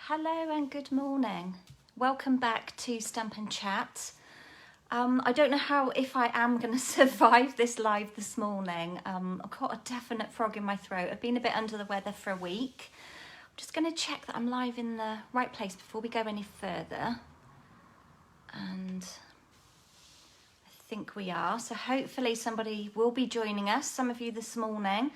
Hello and good morning. Welcome back to Stampin' Chat. I don't know if I am going to survive this live this morning. I've got a definite frog in my throat. I've been a bit under the weather for a week. I'm just going to check that I'm live in the right place before we go any further. And I think we are. So hopefully somebody will be joining us, some of you this morning.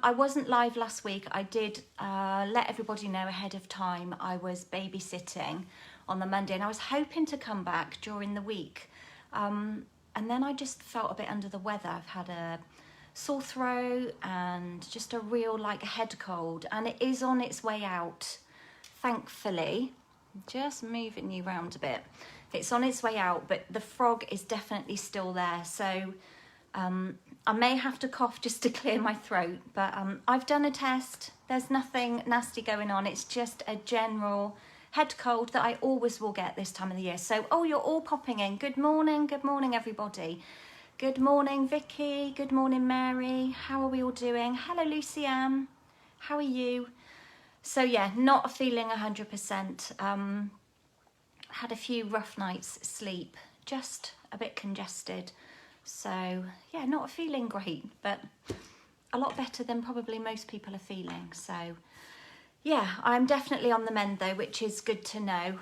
I wasn't live last week. I did let everybody know ahead of time I was babysitting on the Monday, and I was hoping to come back during the week. And then I just felt a bit under the weather. I've had a sore throat and just a real head cold, and it is on its way out, thankfully. Just moving you around a bit. It's on its way out, but the frog is definitely still there. So I may have to cough just to clear my throat, but I've done a test. There's nothing nasty going on. It's just a general head cold that I always will get this time of the year. So, oh, you're all popping in. Good morning everybody. Good morning, Vicky. Good morning, Mary. How are we all doing? Hello, Lucianne. How are you? So yeah, not feeling 100%. Had a few rough nights sleep, just a bit congested. So yeah, not feeling great, but a lot better than probably most people are feeling. So yeah, I'm definitely on the mend though, which is good to know.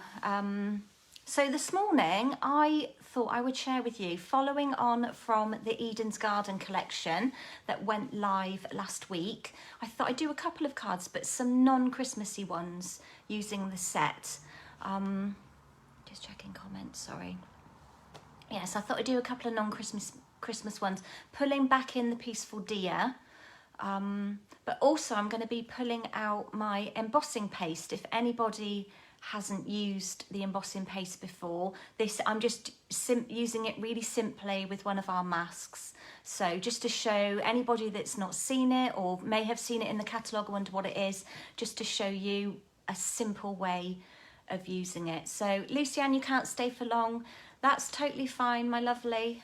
So this morning I thought I would share with you, following on from the Eden's Garden collection that went live last week, I thought I'd do a couple of cards, but some non-Christmassy ones using the set. Just checking comments, sorry. Yes, I thought I'd do a couple of non-Christmas ones, pulling back in the Peaceful Deer. But also I'm going to be pulling out my embossing paste. If anybody hasn't used the embossing paste before, I'm just using it really simply with one of our masks. So just to show anybody that's not seen it or may have seen it in the catalogue and wonder what it is, just to show you a simple way of using it. So Lucianne, you can't stay for long. That's totally fine, my lovely.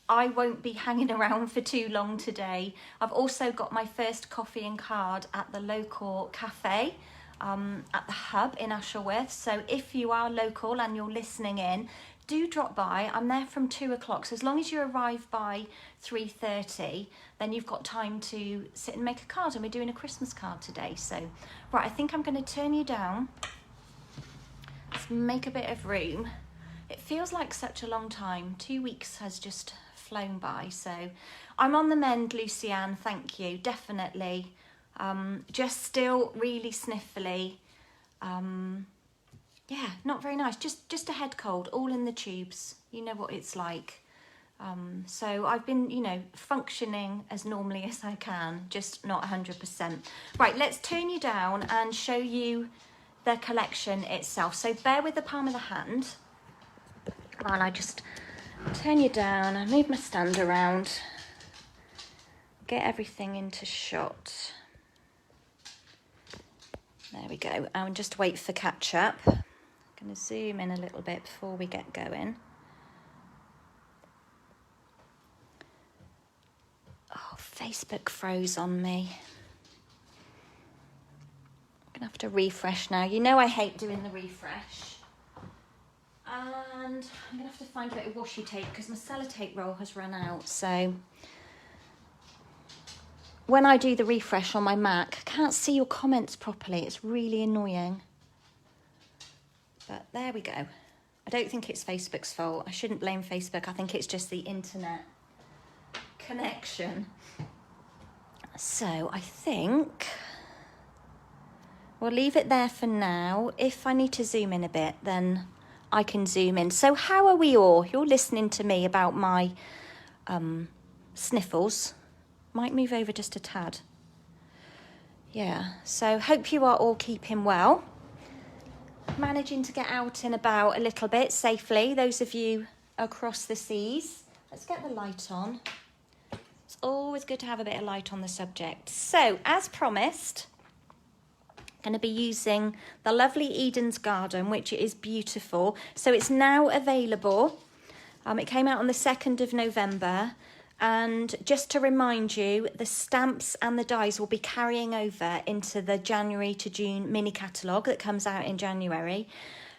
I won't be hanging around for too long today. I've also got my first coffee and card at the local cafe at the Hub in Usherworth. So if you are local and you're listening in, do drop by. I'm there from 2 o'clock. So as long as you arrive by 3:30, then you've got time to sit and make a card. And we're doing a Christmas card today. So, right, I think I'm going to turn you down. Let's make a bit of room. It feels like such a long time. 2 weeks has just flown by. So I'm on the mend, Lucianne, thank you, definitely. Just still really sniffly. Yeah, not very nice. Just a head cold, all in the tubes. You know what it's like. So I've been, functioning as normally as I can, just not 100%. Right, let's turn you down and show you the collection itself. So bear with the palm of the hand while I just turn you down and move my stand around, get everything into shot. There we go. And just wait for catch up. I'm going to zoom in a little bit before we get going. Oh, Facebook froze on me. I'm going to have to refresh now. You know I hate doing the refresh. And I'm going to have to find a bit of washi tape because my sellotape roll has run out. So when I do the refresh on my Mac, I can't see your comments properly. It's really annoying. But there we go. I don't think it's Facebook's fault. I shouldn't blame Facebook. I think it's just the internet connection. So I think we'll leave it there for now. If I need to zoom in a bit, then I can zoom in. So how are we all? You're listening to me about my sniffles. Might move over just a tad. Yeah, so hope you are all keeping well. Managing to get out and about a little bit safely, those of you across the seas. Let's get the light on. It's always good to have a bit of light on the subject. So, as promised, going to be using the lovely Eden's Garden, which is beautiful. So it's now available. It came out on the 2nd of November. And just to remind you, the stamps and the dies will be carrying over into the January to June mini catalogue that comes out in January.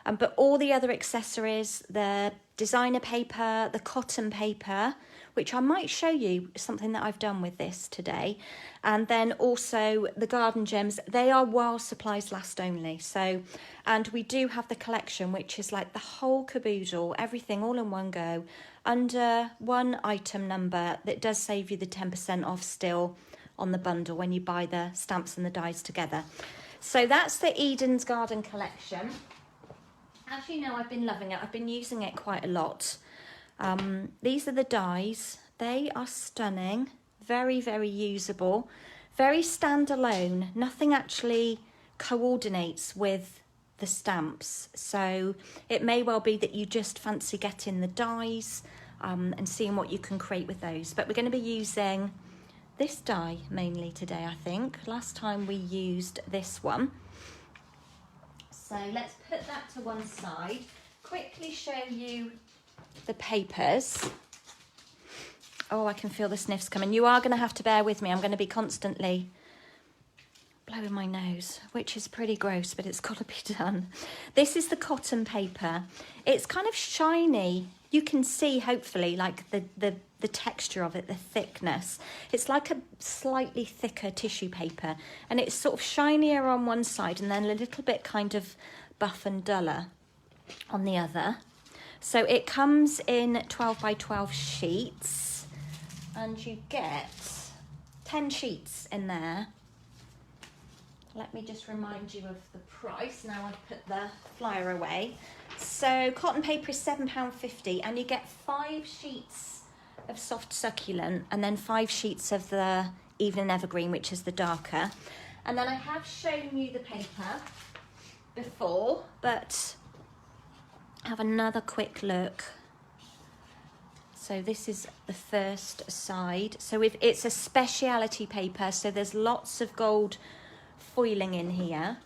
But all the other accessories, the designer paper, the cotton paper, which I might show you something that I've done with this today. And then also the garden gems, they are while supplies last only. So, and we do have the collection, which is like the whole caboodle, everything all in one go, under one item number that does save you the 10% off still on the bundle when you buy the stamps and the dies together. So that's the Eden's Garden collection. As you know, I've been loving it. I've been using it quite a lot. These are the dies. They are stunning, very, very usable, very standalone. Nothing actually coordinates with the stamps. So it may well be that you just fancy getting the dies and seeing what you can create with those. But we're going to be using this die mainly today, I think. Last time we used this one. So let's put that to one side. Quickly show you the papers. Oh, I can feel the sniffs coming. You are going to have to bear with me. I'm going to be constantly blowing my nose, which is pretty gross, but it's got to be done. This is the cotton paper. It's kind of shiny. You can see, hopefully, like the texture of it, the thickness. It's like a slightly thicker tissue paper, and it's sort of shinier on one side and then a little bit kind of buff and duller on the other. So it comes in 12 by 12 sheets, and you get 10 sheets in there. Let me just remind you of the price. Now I've put the flyer away. So cotton paper is £7.50, and you get 5 sheets of soft succulent and then 5 sheets of the evening evergreen, which is the darker. And then I have shown you the paper before, but have another quick look. So this is the first side. So it's a speciality paper, so there's lots of gold foiling in here,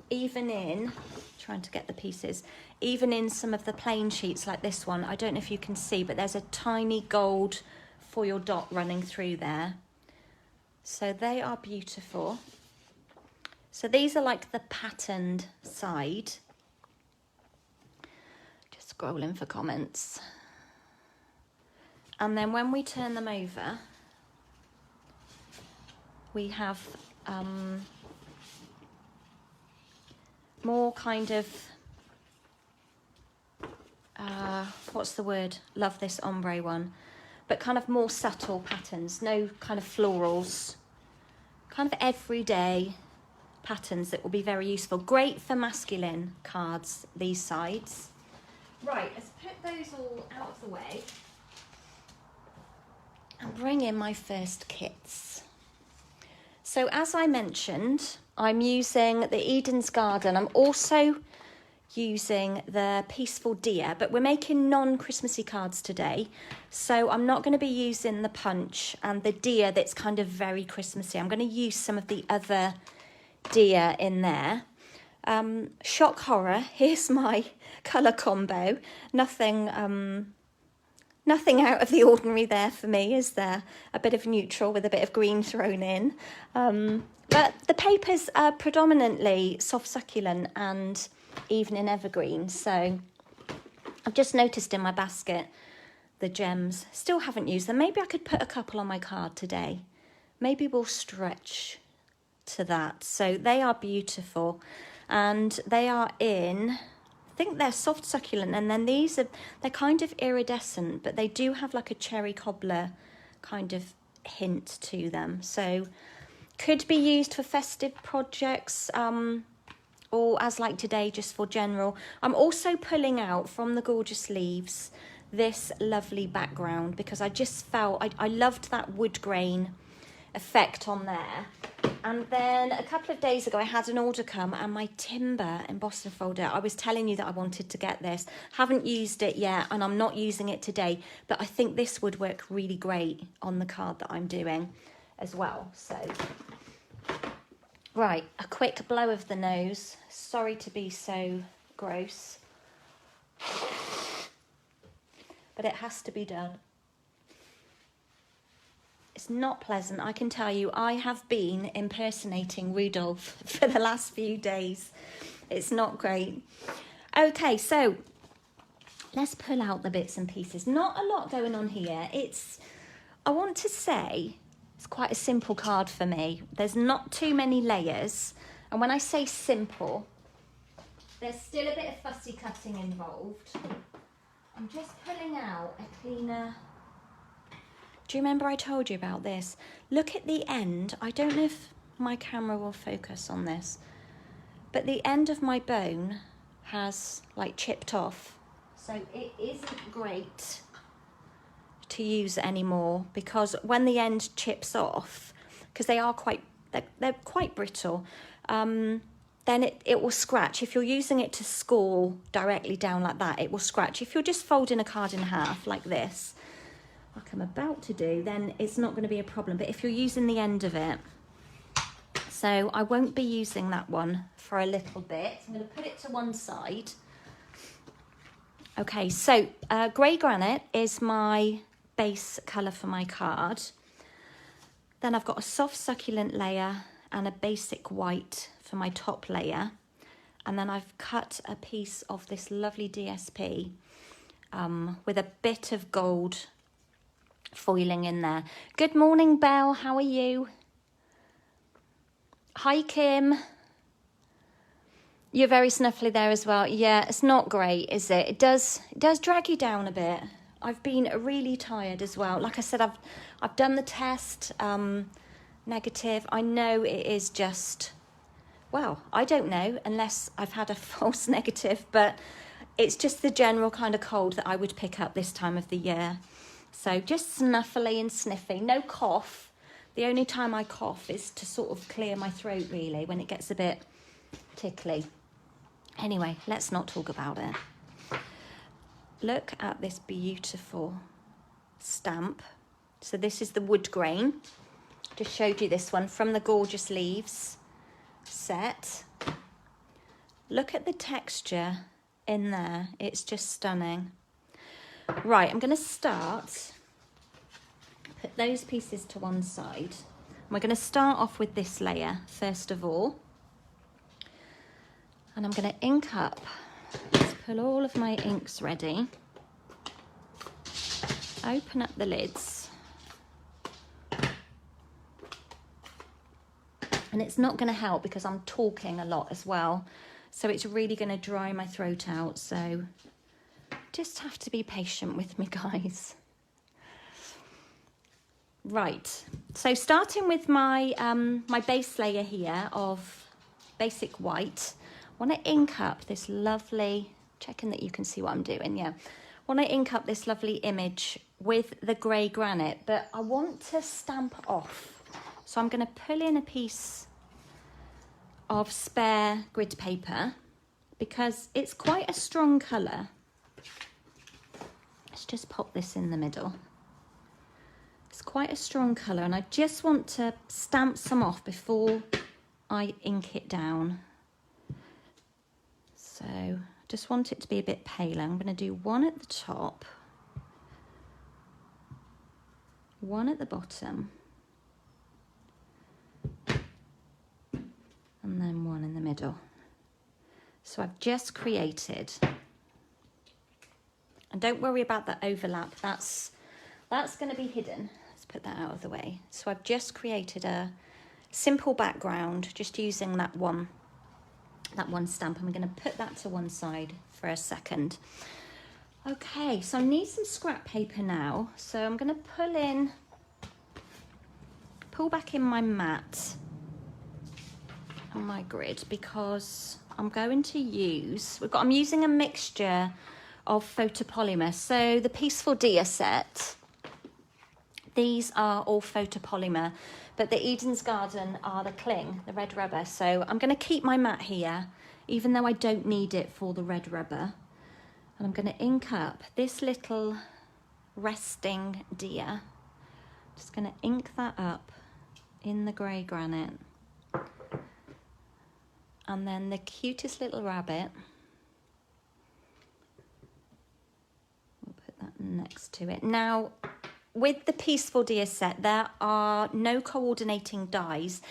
even in, trying to get the pieces, even in some of the plain sheets like this one. I don't know if you can see, but there's a tiny gold foil dot running through there. So they are beautiful. So these are like the patterned side. Just scrolling for comments. And then when we turn them over, we have more kind of, what's the word? Love this ombre one. But kind of more subtle patterns, no kind of florals. Kind of everyday patterns that will be very useful. Great for masculine cards, these sides. Right, let's put those all out of the way and bring in my first kits. So as I mentioned, I'm using the Eden's Garden. I'm also using the Peaceful Deer, but we're making non-Christmassy cards today. So I'm not going to be using the punch and the deer that's kind of very Christmassy. I'm going to use some of the other deer in there. Shock horror, here's my colour combo. Nothing out of the ordinary there for me, is there? A bit of neutral with a bit of green thrown in. But the papers are predominantly soft succulent and evening evergreen. So I've just noticed in my basket the gems. Still haven't used them. Maybe I could put a couple on my card today. Maybe we'll stretch to that. So they are beautiful. And they are in, I think they're soft succulent, and then these are, they're kind of iridescent, but they do have like a cherry cobbler kind of hint to them. So could be used for festive projects, or as like today, just for general. I'm also pulling out from the gorgeous leaves this lovely background because I just felt, I loved that wood grain effect on there. And then a couple of days ago, I had an order come, and my timber embossing folder, I was telling you that I wanted to get this. Haven't used it yet, and I'm not using it today, but I think this would work really great on the card that I'm doing as well. So, right, a quick blow of the nose. Sorry to be so gross, but it has to be done. It's not pleasant, I can tell you. I have been impersonating Rudolph for the last few days. It's not great. Okay, so let's pull out the bits and pieces. Not a lot going on here. I want to say, it's quite a simple card for me. There's not too many layers. And when I say simple, there's still a bit of fussy cutting involved. I'm just pulling out a cleaner. Do you remember I told you about this? Look at the end. I don't know if my camera will focus on this, but the end of my bone has like chipped off. So it isn't great to use anymore, because when the end chips off, because they're quite brittle, then it will scratch. If you're using it to score directly down like that, it will scratch. If you're just folding a card in half like this, like I'm about to do, then it's not going to be a problem. But if you're using the end of it, so I won't be using that one for a little bit. I'm going to put it to one side. Okay, so grey granite is my base colour for my card. Then I've got a soft succulent layer and a basic white for my top layer. And then I've cut a piece of this lovely DSP with a bit of gold foiling in there. Good morning, Belle. How are you? Hi, Kim. You're very snuffly there as well. Yeah, it's not great, is it? It does drag you down a bit. I've been really tired as well. Like I said, I've done the test, negative. I know it is just, well, I don't know unless I've had a false negative, but it's just the general kind of cold that I would pick up this time of the year. So just snuffly and sniffy, no cough. The only time I cough is to sort of clear my throat, really, when it gets a bit tickly. Anyway, let's not talk about it. Look at this beautiful stamp. So this is the wood grain. Just showed you this one from the Gorgeous Leaves set. Look at the texture in there. It's just stunning. Right, I'm going to start, put those pieces to one side. We're going to start off with this layer first of all. And I'm going to ink up. Let's pull all of my inks ready. Open up the lids. And it's not going to help because I'm talking a lot as well. So it's really going to dry my throat out. So just have to be patient with me, guys. Right, so starting with my my base layer here of basic white, I want to ink up this lovely, checking that you can see what I'm doing, yeah. I want to ink up this lovely image with the grey granite, but I want to stamp off. So I'm going to pull in a piece of spare grid paper because it's quite a strong colour. Let's just pop this in the middle. It's quite a strong colour and I just want to stamp some off before I ink it down. So I just want it to be a bit paler. I'm going to do one at the top, one at the bottom, and then one in the middle. So I've just created, and don't worry about that overlap, that's going to be hidden. Let's put that out of the way. So I've just created a simple background just using that one stamp. I'm going to put that to one side for a second. Okay, so I need some scrap paper now. So I'm going to pull back in my mat on my grid because I'm going to use, I'm using a mixture of photopolymer. So the Peaceful Deer set, these are all photopolymer, but the Eden's Garden are the cling, the red rubber. So I'm going to keep my mat here, even though I don't need it for the red rubber. And I'm going to ink up this little resting deer. Just going to ink that up in the grey granite. And then the cutest little rabbit, we'll put that next to it. Now, with the Peaceful Deer set, there are no coordinating dies.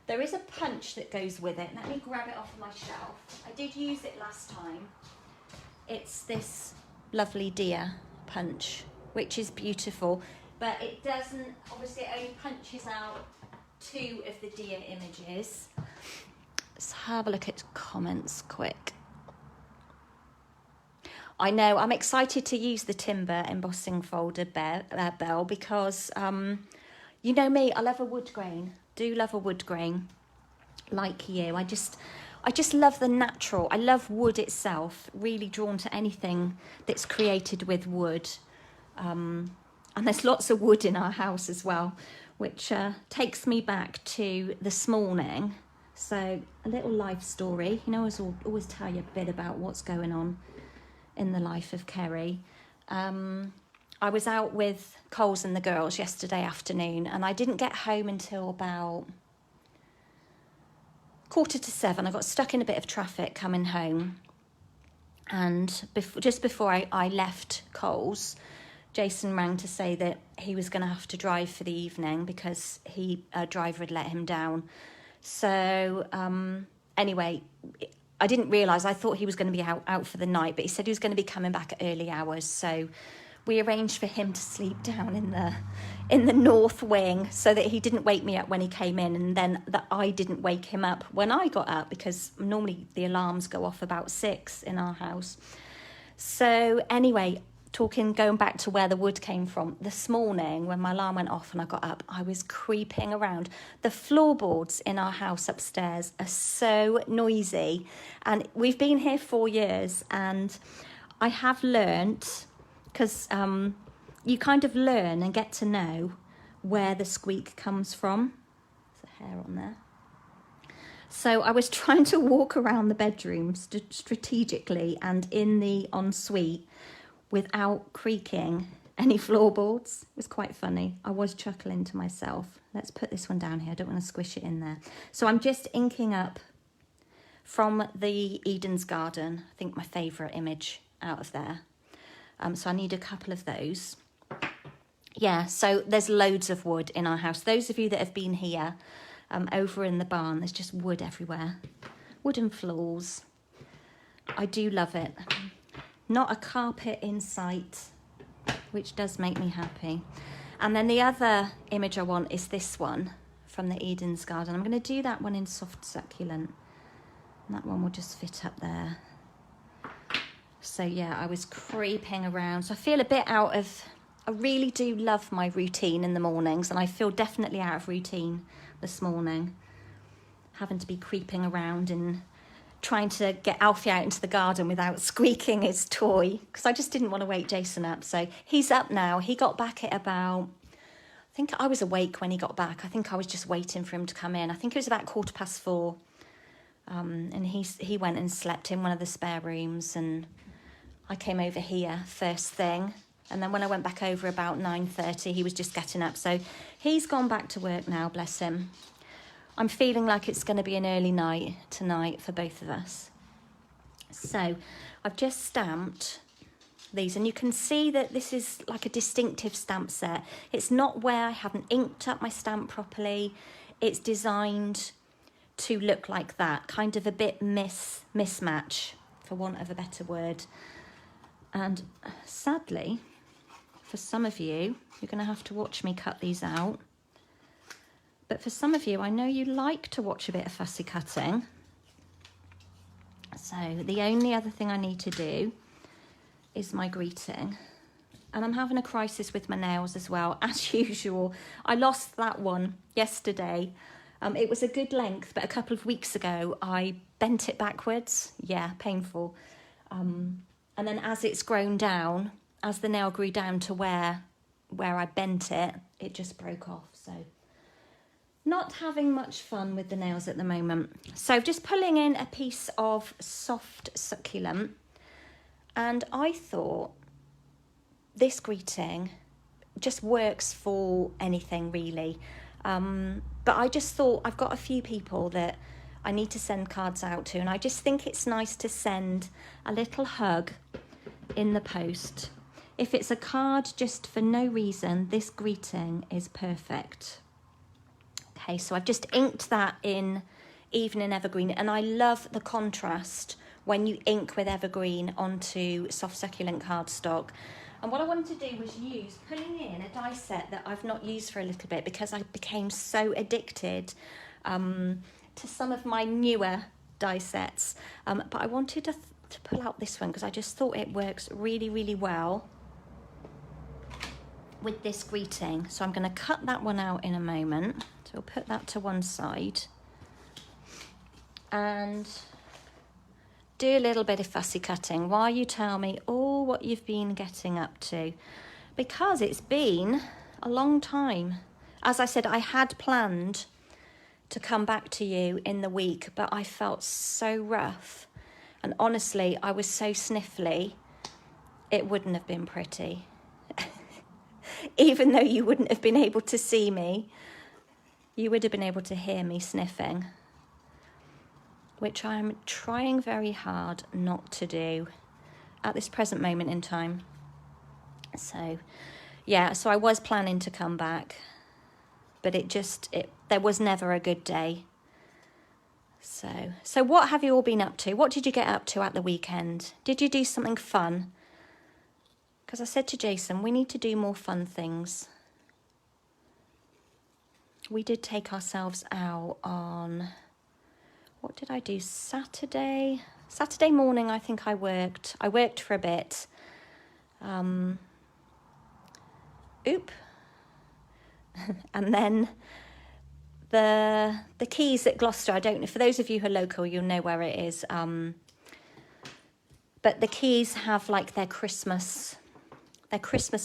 There is a punch that goes with it. Let me grab it off my shelf. I did use it last time. It's this lovely deer punch, which is beautiful, but it doesn't, obviously it only punches out 2 of the deer images. Let's have a look at comments quick. I know, I'm excited to use the timber embossing folder bell because, you know me, I love a wood grain. Do love a wood grain, like you. I just love the natural. I love wood itself. Really drawn to anything that's created with wood. And there's lots of wood in our house as well, which takes me back to this morning. So a little life story. You know, I always tell you a bit about what's going on in the life of Kerry. I was out with Coles and the girls yesterday afternoon, and I didn't get home until about 6:45. I got stuck in a bit of traffic coming home, and just before I left Coles, Jason rang to say that he was going to have to drive for the evening because a driver had let him down. So anyway, I didn't realise, I thought he was going to be out for the night, but he said he was going to be coming back at early hours. So we arranged for him to sleep down in the north wing so that he didn't wake me up when he came in, and then that I didn't wake him up when I got up, because normally the alarms go off about 6 in our house. So anyway, going back to where the wood came from, this morning when my alarm went off and I got up, I was creeping around. The floorboards in our house upstairs are so noisy, and we've been here 4 years, and I have learnt, because you kind of learn and get to know where the squeak comes from. There's a hair on there. So I was trying to walk around the bedrooms strategically and in the ensuite without creaking any floorboards. It was quite funny. I was chuckling to myself. Let's put this one down here. I don't want to squish it in there. So I'm just inking up from the Eden's Garden. I think my favourite image out of there. So I need a couple of those. Yeah, so there's loads of wood in our house. Those of you that have been here, over in the barn, there's just wood everywhere. Wooden floors. I do love it. Not a carpet in sight, which does make me happy. And then the other image I want is this one from the Eden's Garden. I'm going to do that one in soft succulent. And that one will just fit up there. So yeah, I was creeping around. So I feel a bit out of, I really do love my routine in the mornings, and I feel definitely out of routine this morning. Having to be creeping around and trying to get Alfie out into the garden without squeaking his toy, because I just didn't want to wake Jason up. So he's up now. He got back at about, I think I was awake when he got back. I think I was just waiting for him to come in. I think it was about 4:15. And he went and slept in one of the spare rooms, and I came over here first thing. And then when I went back over about 9:30, he was just getting up. So he's gone back to work now, bless him. I'm feeling like it's going to be an early night tonight for both of us. So I've just stamped these, and you can see that this is like a distinctive stamp set. It's not where I haven't inked up my stamp properly. It's designed to look like that, kind of a bit mismatch, for want of a better word. And sadly, for some of you, you're going to have to watch me cut these out. But for some of you, I know you like to watch a bit of fussy cutting. So the only other thing I need to do is my greeting. And I'm having a crisis with my nails as well, as usual. I lost that one yesterday. It was a good length, but a couple of weeks ago, I bent it backwards. Yeah, painful. And then as it's grown down, as the nail grew down to where I bent it, it just broke off. So not having much fun with the nails at the moment. So just pulling in a piece of soft succulent, and I thought this greeting just works for anything really. But I just thought I've got a few people that I need to send cards out to, and I just think it's nice to send a little hug in the post. If it's a card just for no reason, this greeting is perfect. Okay, so I've just inked that in Evening Evergreen, and I love the contrast when you ink with evergreen onto soft succulent cardstock. And what I wanted to do was pulling in a die set that I've not used for a little bit because I became so addicted to some of my newer die sets. But I wanted to pull out this one because I just thought it works really, really well with this greeting. So I'm going to cut that one out in a moment. So we'll put that to one side and do a little bit of fussy cutting while you tell me all what you've been getting up to, because it's been a long time. As I said, I had planned to come back to you in the week, but I felt so rough, and honestly I was so sniffly it wouldn't have been pretty. Even though you wouldn't have been able to see me, you would have been able to hear me sniffing, which I'm trying very hard not to do at this present moment in time. So yeah, so I was planning to come back, but there was never a good day. So what have you all been up to? What did you get up to at the weekend? Did you do something fun? Because I said to Jason, we need to do more fun things. We did take ourselves out on, what did I do? Saturday morning, I think I worked for a bit. And then the Keys at Gloucester, I don't know, for those of you who are local, you'll know where it is. But the Keys have like their Christmas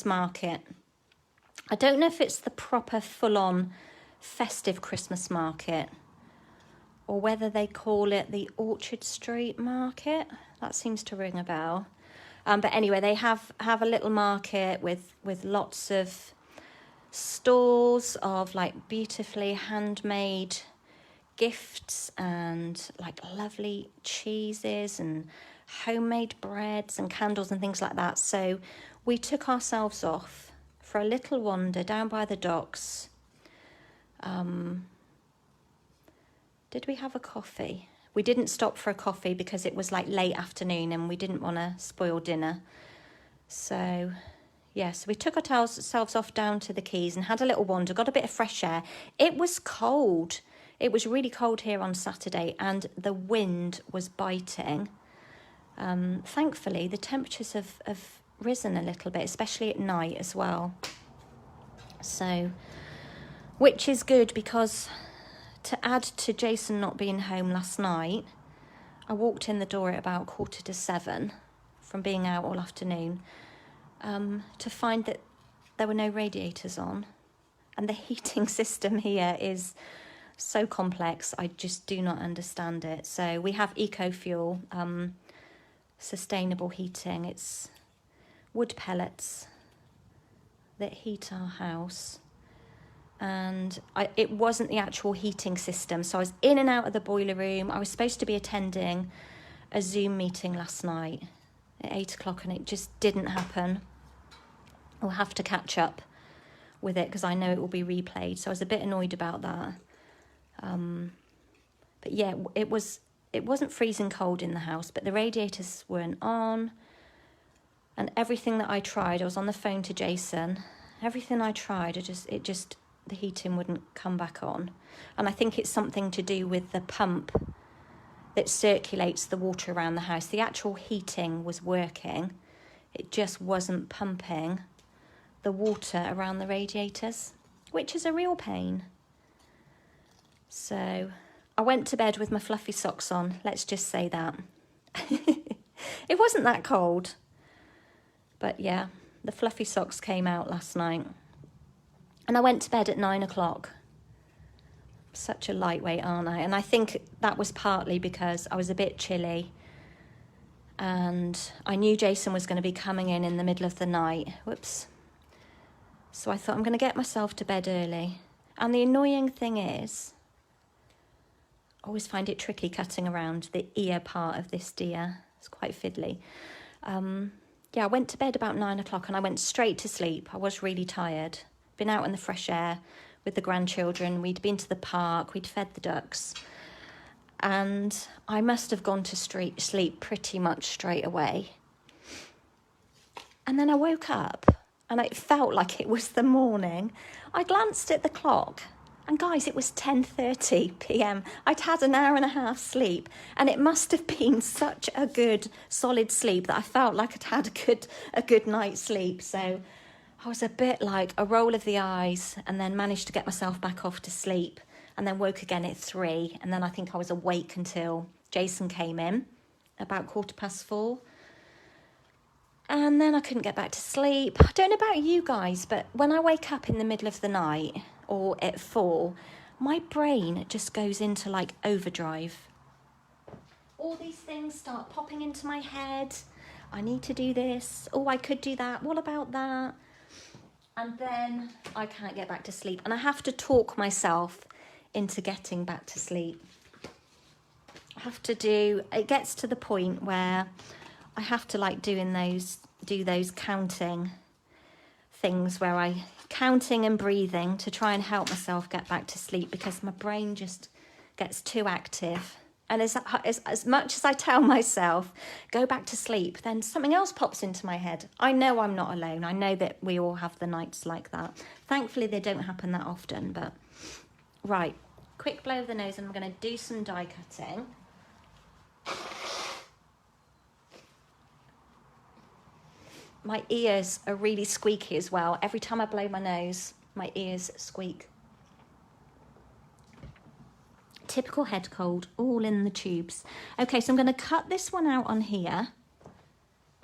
market. I don't know if it's the proper full-on festive Christmas market or whether they call it the Orchard Street Market. That seems to ring a bell. But anyway, they have a little market with lots of stalls of like beautifully handmade gifts and like lovely cheeses and homemade breads and candles and things like that. So we took ourselves off for a little wander down by the docks. Did we have a coffee? We didn't stop for a coffee because it was like late afternoon and we didn't want to spoil dinner. So yes, we took ourselves off down to the Keys and had a little wander, got a bit of fresh air. It was cold. It was really cold here on Saturday and the wind was biting. Thankfully, the temperatures have risen a little bit, especially at night as well. So, which is good because to add to Jason not being home last night, I walked in the door at about 6:45 from being out all afternoon to find that there were no radiators on. And the heating system here is so complex, I just do not understand it. So we have eco-fuel, sustainable heating. It's wood pellets that heat our house. And it wasn't the actual heating system. So I was in and out of the boiler room. I was supposed to be attending a Zoom meeting last night at 8 o'clock and it just didn't happen. I'll have to catch up with it because I know it will be replayed. So I was a bit annoyed about that. But yeah, it wasn't freezing cold in the house, but the radiators weren't on. And everything that I tried, I was on the phone to Jason. Everything I tried, the heating wouldn't come back on. And I think it's something to do with the pump that circulates the water around the house. The actual heating was working. It just wasn't pumping the water around the radiators, which is a real pain. So I went to bed with my fluffy socks on. Let's just say that. It wasn't that cold. But yeah, the fluffy socks came out last night. And I went to bed at 9 o'clock. Such a lightweight, aren't I? And I think that was partly because I was a bit chilly. And I knew Jason was going to be coming in the middle of the night. Whoops. So I thought I'm going to get myself to bed early. And the annoying thing is, I always find it tricky cutting around the ear part of this deer. It's quite fiddly. yeah, I went to bed about 9 o'clock and I went straight to sleep. I was really tired. Been out in the fresh air with the grandchildren. We'd been to the park. We'd fed the ducks. And I must have gone to sleep pretty much straight away. And then I woke up and it felt like it was the morning. I glanced at the clock and guys, it was 10:30 p.m. I'd had an hour and a half sleep and it must have been such a good solid sleep that I felt like I'd had a good night's sleep. So I was a bit like a roll of the eyes and then managed to get myself back off to sleep and then woke again at 3. And then I think I was awake until Jason came in about 4:15. And then I couldn't get back to sleep. I don't know about you guys, but when I wake up in the middle of the night or at 4, my brain just goes into like overdrive. All these things start popping into my head. I need to do this. Oh, I could do that. What about that? And then I can't get back to sleep. And I have to talk myself into getting back to sleep. It gets to the point where I have to like do those counting things where counting and breathing to try and help myself get back to sleep because my brain just gets too active. And as much as I tell myself, go back to sleep, then something else pops into my head. I know I'm not alone. I know that we all have the nights like that. Thankfully, they don't happen that often, but right. Quick blow of the nose and I'm going to do some die cutting. My ears are really squeaky as well. Every time I blow my nose, my ears squeak. Typical head cold, all in the tubes. Okay, so I'm going to cut this one out on here.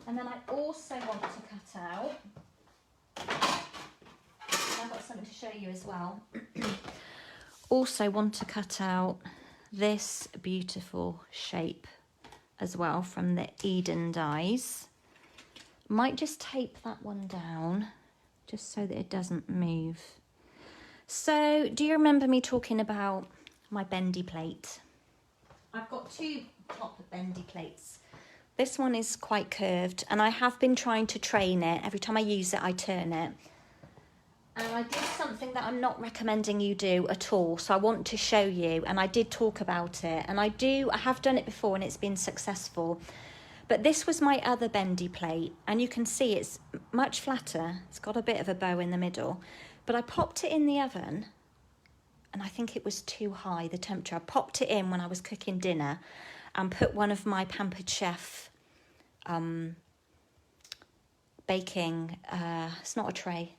And then I also want to cut out, I've got something to show you as well. Also want to cut out this beautiful shape as well from the Eden dies. Might just tape that one down just so that it doesn't move. So do you remember me talking about my bendy plate? I've got 2 top bendy plates. This one is quite curved and I have been trying to train it. Every time I use it, I turn it. And I did something that I'm not recommending you do at all. So I want to show you, and I did talk about it. And I have done it before and it's been successful. But this was my other bendy plate and you can see it's much flatter. It's got a bit of a bow in the middle. But I popped it in the oven and I think it was too high, the temperature. I popped it in when I was cooking dinner and put one of my Pampered Chef baking, it's not a tray.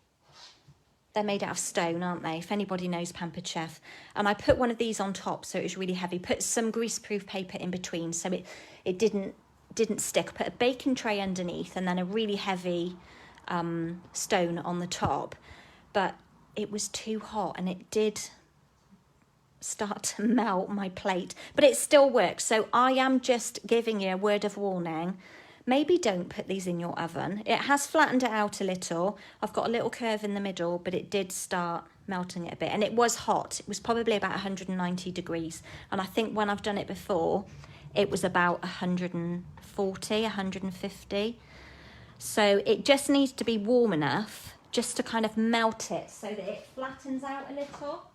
They're made out of stone, aren't they? If anybody knows Pampered Chef. And I put one of these on top so it was really heavy. Put some greaseproof paper in between so it didn't stick. Put a baking tray underneath and then a really heavy stone on the top. But it was too hot and it did start to melt my plate. But it still works. So I am just giving you a word of warning. Maybe don't put these in your oven. It has flattened it out a little. I've got a little curve in the middle, but it did start melting it a bit. And it was hot. It was probably about 190 degrees. And I think when I've done it before, it was about 140, 150. So it just needs to be warm enough just to kind of melt it so that it flattens out a little.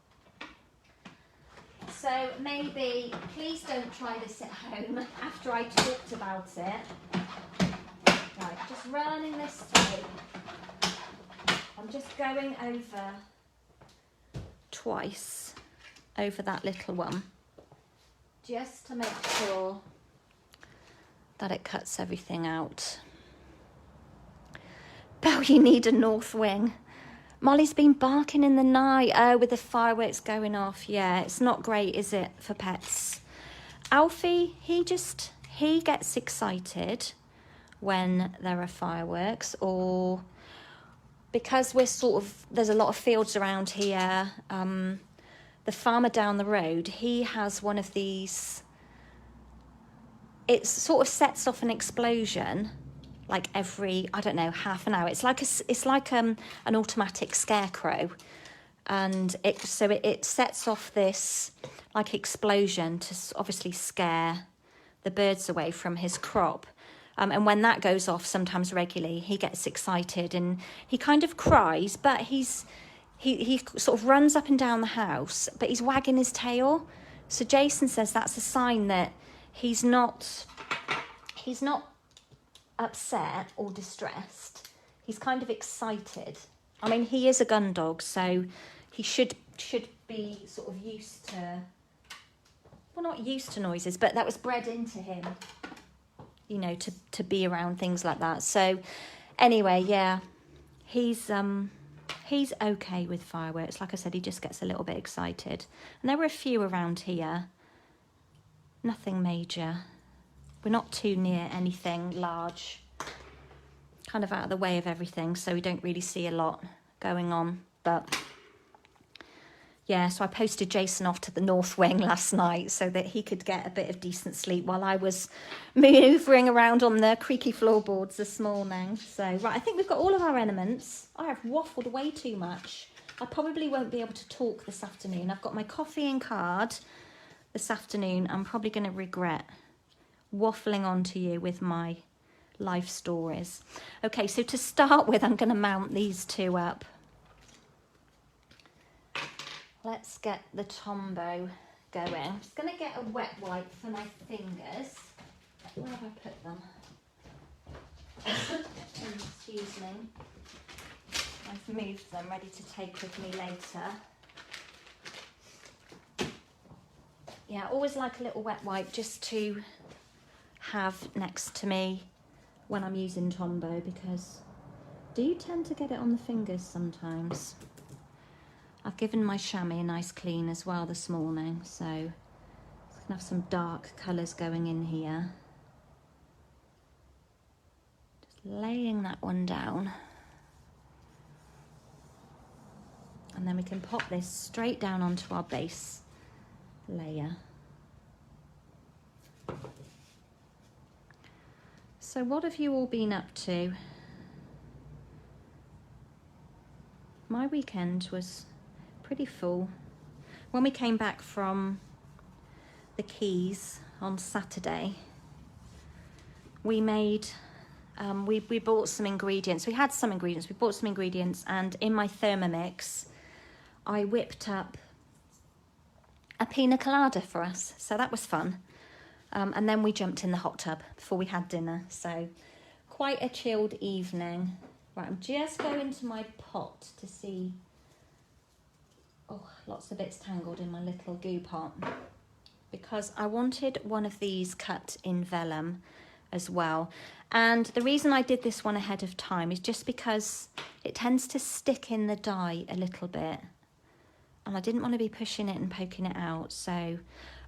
So maybe, please don't try this at home after I talked about it. Right, just running this through. I'm just going over twice over that little one, just to make sure that it cuts everything out. Belle, you need a north wing. Molly's been barking in the night with the fireworks going off. Yeah, it's not great, is it, for pets? Alfie, he gets excited when there are fireworks, or because there's a lot of fields around here. The farmer down the road, he has one of these. It sort of sets off an explosion like every, I don't know, half an hour. It's like an automatic scarecrow, and it sets off this like explosion to obviously scare the birds away from his crop. And when that goes off, sometimes regularly, he gets excited and he kind of cries, but he sort of runs up and down the house, but he's wagging his tail. So Jason says that's a sign that he's not upset or distressed. He's kind of excited. I mean, he is a gun dog, so he should be sort of used to, well, not used to noises, but that was bred into him, you know, to be around things like that. So anyway, yeah, he's okay with fireworks. Like I said, he just gets a little bit excited. And there were a few around here. Nothing major. We're not too near anything large. Kind of out of the way of everything, so we don't really see a lot going on. But yeah, so I posted Jason off to the north wing last night so that he could get a bit of decent sleep while I was manoeuvring around on the creaky floorboards this morning. So, right, I think we've got all of our elements. I have waffled way too much. I probably won't be able to talk this afternoon. I've got my coffee and card this afternoon. I'm probably going to regret waffling on to you with my life stories. Okay, so to start with, I'm going to mount these two up. Let's get the Tombow going. I'm just going to get a wet wipe for my fingers. Where have I put them? Excuse me. I've moved them, ready to take with me later. Yeah, I always like a little wet wipe just to have next to me when I'm using Tombow, because I do tend to get it on the fingers sometimes. I've given my chamois a nice clean as well this morning, so I'm going to have some dark colours going in here. Just laying that one down. And then we can pop this straight down onto our base layer. So what have you all been up to? My weekend was pretty full. When we came back from the Keys on Saturday, we made, we bought some ingredients. We had some ingredients, we bought some ingredients, and in my Thermomix, I whipped up a pina colada for us. So that was fun. And then we jumped in the hot tub before we had dinner. So quite a chilled evening. Right, I'm just going to my pot to see. Oh, lots of bits tangled in my little goo pot. Because I wanted one of these cut in vellum as well. And the reason I did this one ahead of time is just because it tends to stick in the die a little bit. And I didn't want to be pushing it and poking it out. So,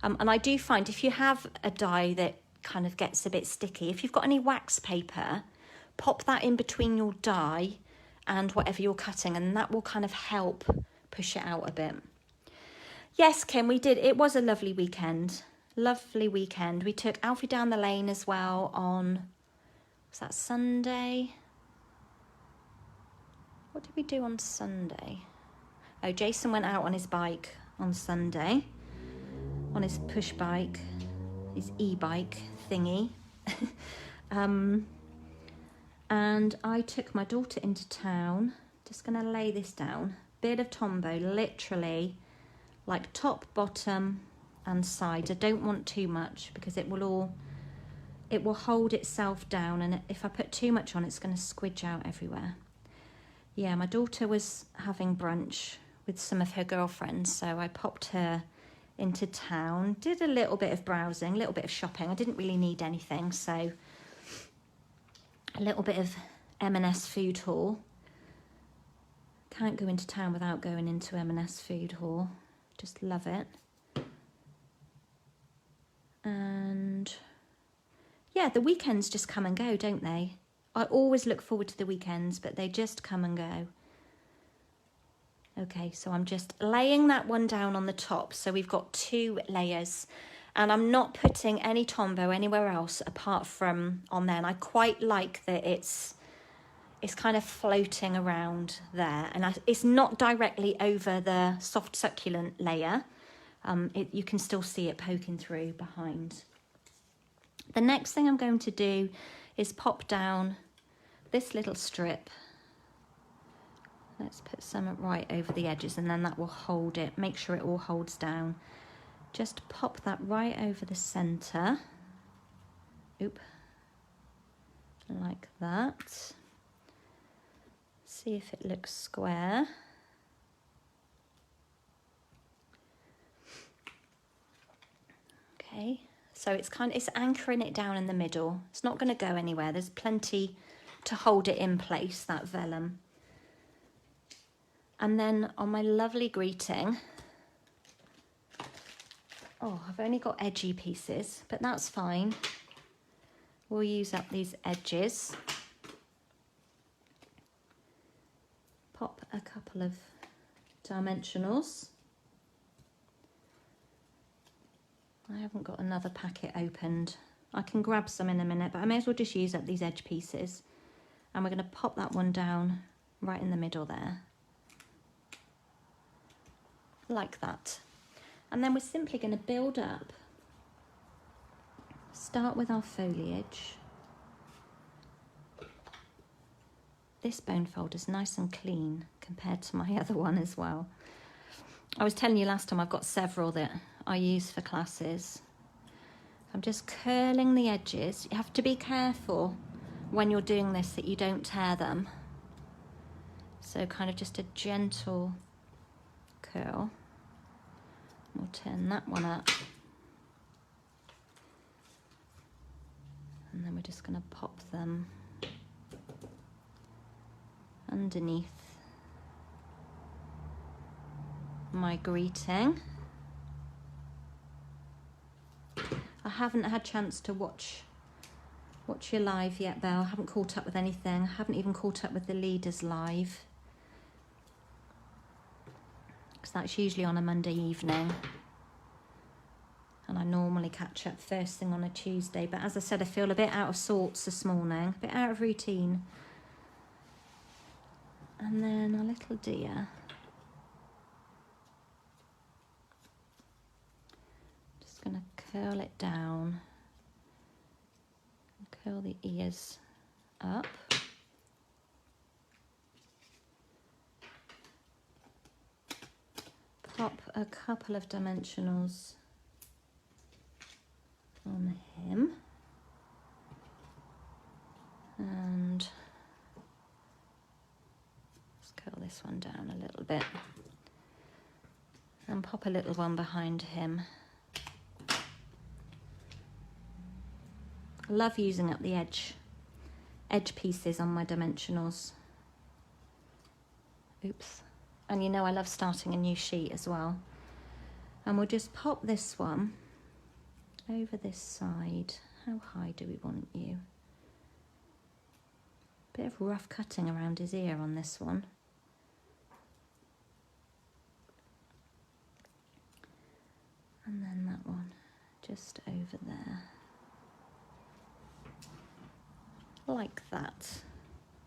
and I do find if you have a die that kind of gets a bit sticky, if you've got any wax paper, pop that in between your die and whatever you're cutting, and that will kind of help push it out a bit. Yes, Kim, we did. It was a lovely weekend. Lovely weekend. We took Alfie down the lane as well on, was that Sunday? What did we do on Sunday? Oh, Jason went out on his bike on Sunday, on his push bike, his e-bike thingy. And I took my daughter into town. Just going to lay this down. Bit of Tombow, literally, like top, bottom and sides. I don't want too much because it will hold itself down, and if I put too much on, it's going to squidge out everywhere. Yeah, my daughter was having brunch with some of her girlfriends, so I popped her into town, did a little bit of browsing, a little bit of shopping. I didn't really need anything, so a little bit of M&S food haul. Can't go into town without going into M&S food haul. Just love it. And yeah, the weekends just come and go, don't they? I always look forward to the weekends, but they just come and go. Okay, so I'm just laying that one down on the top. So we've got 2 layers, and I'm not putting any Tombow anywhere else apart from on there. And I quite like that it's kind of floating around there, and it's not directly over the soft succulent layer. You can still see it poking through behind. The next thing I'm going to do is pop down this little strip. Let's put some right over the edges and then that will hold it. Make sure it all holds down. Just pop that right over the center. Oop. Like that. See if it looks square. Okay, so it's anchoring it down in the middle. It's not going to go anywhere. There's plenty to hold it in place, that vellum. And then on my lovely greeting, oh, I've only got edgy pieces, but that's fine. We'll use up these edges. Pop a couple of dimensionals. I haven't got another packet opened. I can grab some in a minute, but I may as well just use up these edge pieces. And we're going to pop that one down right in the middle there. Like that. And then we're simply going to build up. Start with our foliage. This bone fold is nice and clean compared to my other one as well. I was telling you last time I've got several that I use for classes. I'm just curling the edges. You have to be careful when you're doing this that you don't tear them. So kind of just a gentle curl. We'll turn that one up. And then we're just going to pop them underneath my greeting. I haven't had a chance to watch your live yet, Belle. I haven't caught up with anything. I haven't even caught up with the leaders live, because that's usually on a Monday evening. And I normally catch up first thing on a Tuesday. But as I said, I feel a bit out of sorts this morning, a bit out of routine. And then our little deer. Just going to curl it down. Curl the ears up. Pop a couple of dimensionals on him, and let's curl this one down a little bit and pop a little one behind him. I love using up the edge pieces on my dimensionals. Oops. And you know I love starting a new sheet as well. And we'll just pop this one over this side. How high do we want you? Bit of rough cutting around his ear on this one. And then that one just over there. Like that.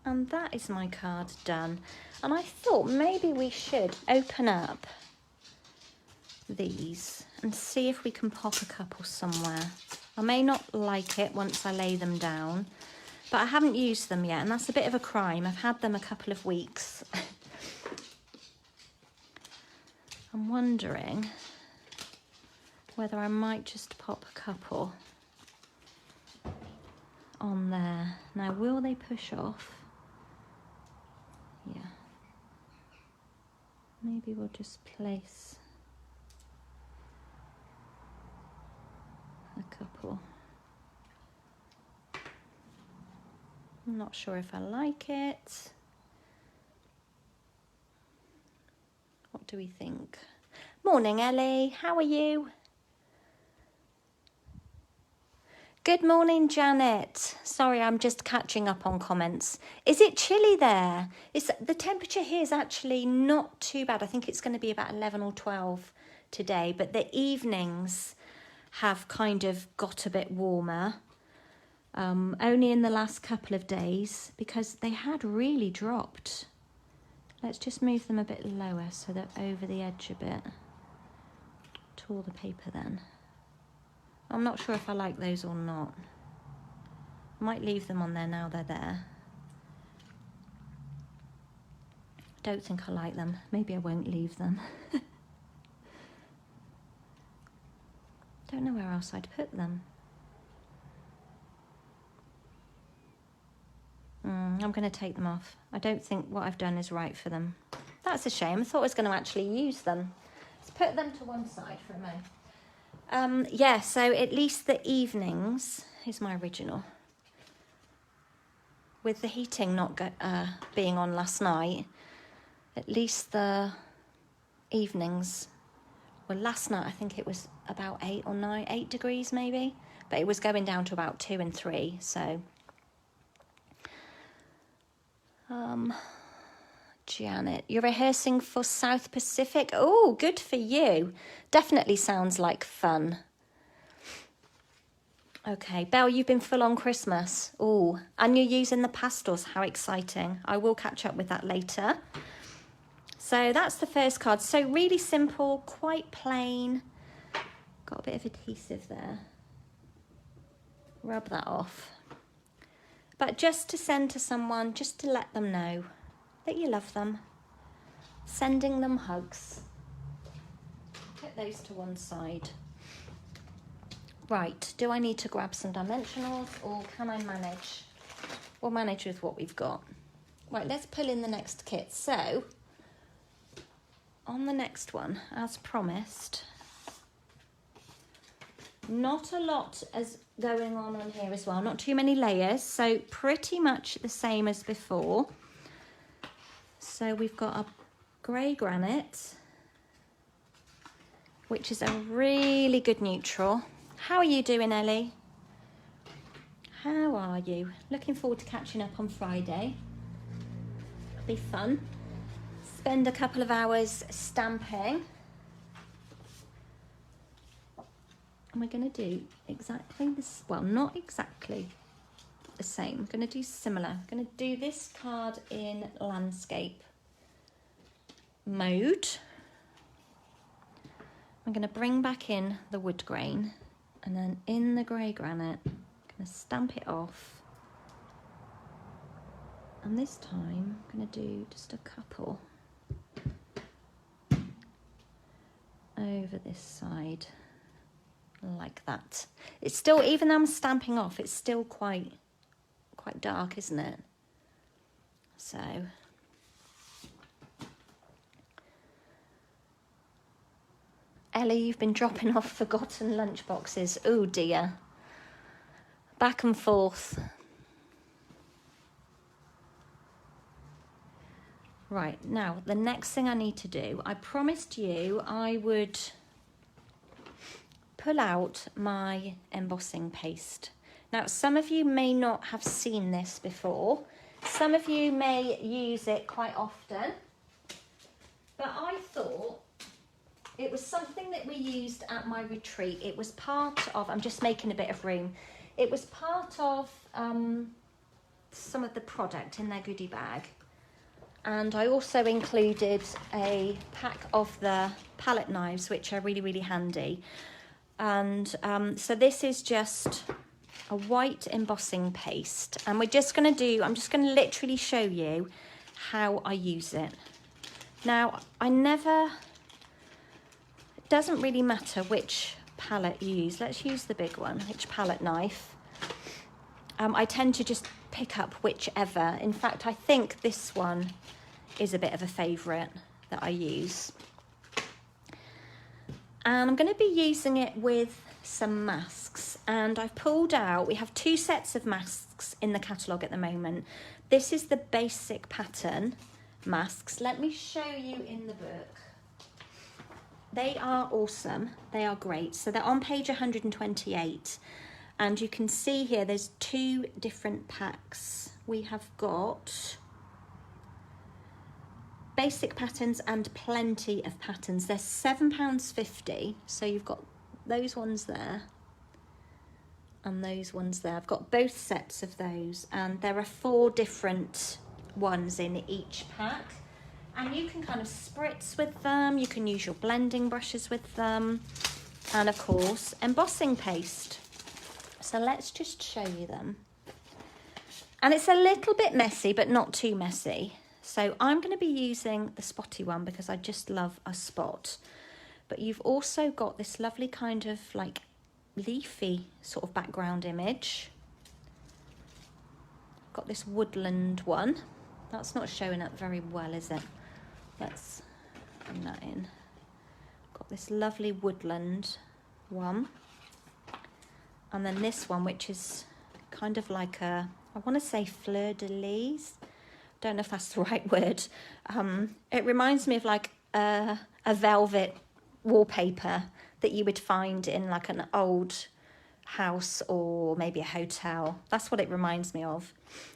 And that is my card done. And I thought maybe we should open up these and see if we can pop a couple somewhere. I may not like it once I lay them down, but I haven't used them yet, and that's a bit of a crime. I've had them a couple of weeks. I'm wondering whether I might just pop a couple on there. Now, will they push off? Yeah. Maybe we'll just place a couple. I'm not sure if I like it. What do we think? Morning, Ellie. How are you? Good morning, Janet. Sorry, I'm just catching up on comments. Is it chilly there? The temperature here is actually not too bad. I think it's going to be about 11 or 12 today, but the evenings have kind of got a bit warmer. Only in the last couple of days, because they had really dropped. Let's just move them a bit lower so they're over the edge a bit. Tore the paper then. I'm not sure if I like those or not. I might leave them on there now they're there. Don't think I like them. Maybe I won't leave them. Don't know where else I'd put them. I'm going to take them off. I don't think what I've done is right for them. That's a shame. I thought I was going to actually use them. Let's put them to one side for a moment. Yeah, so at least the evenings, here's my original. With the heating not being on last night, at least the evenings, well, last night I think it was about 8 degrees maybe, but it was going down to about 2 and 3, so. Janet, you're rehearsing for South Pacific? Oh, good for you. Definitely sounds like fun. Okay, Belle, you've been full on Christmas. Oh, and you're using the pastels. How exciting. I will catch up with that later. So that's the first card. So really simple, quite plain. Got a bit of adhesive there. Rub that off. But just to send to someone, just to let them know that you love them. Sending them hugs. Put those to one side. Right, do I need to grab some dimensionals or can I manage? We'll manage with what we've got. Right, let's pull in the next kit. So, on the next one, as promised, not a lot as going on here as well, not too many layers, so pretty much the same as before. So we've got a grey granite, which is a really good neutral. How are you doing, Ellie? How are you? Looking forward to catching up on Friday. It'll be fun. Spend a couple of hours stamping. And we're going to do exactly this, well, not exactly the same. I'm going to do similar. I'm going to do this card in landscape mode. I'm going to bring back in the wood grain and then in the grey granite, I'm going to stamp it off. And this time I'm going to do just a couple over this side. Like that. It's still, even though I'm stamping off, it's still quite dark, isn't it? So Ellie, you've been dropping off forgotten lunch boxes. Oh dear. Back and forth. Right, now the next thing I need to do, I promised you I would pull out my embossing paste. Now, some of you may not have seen this before. Some of you may use it quite often. But I thought it was something that we used at my retreat. It was part of, I'm just making a bit of room. It was part of some of the product in their goodie bag. And I also included a pack of the palette knives, which are really, really handy. And so this is just a white embossing paste. And we're just going to do, I'm just going to literally show you how I use it. Now, it doesn't really matter which palette you use. Let's use the big one, which palette knife. I tend to just pick up whichever. In fact, I think this one is a bit of a favourite that I use. And I'm going to be using it with some masks. And I've pulled out, we have 2 sets of masks in the catalogue at the moment. This is the basic pattern masks. Let me show you in the book. They are awesome. They are great. So they're on page 128. And you can see here there's 2 different packs. We have got basic patterns and plenty of patterns. They're £7.50, so you've got those ones there and those ones there. I've got both sets of those, and there are 4 different ones in each pack, and you can kind of spritz with them, you can use your blending brushes with them, and of course embossing paste. So let's just show you them. And it's a little bit messy, but not too messy. So I'm going to be using the spotty one because I just love a spot. But you've also got this lovely kind of like leafy sort of background image. Got this woodland one. That's not showing up very well, is it? Let's bring that in. Got this lovely woodland one. And then this one, which is kind of like a, I want to say fleur de lis. Don't know if that's the right word. It reminds me of like a velvet wallpaper that you would find in like an old house or maybe a hotel. That's what it reminds me of.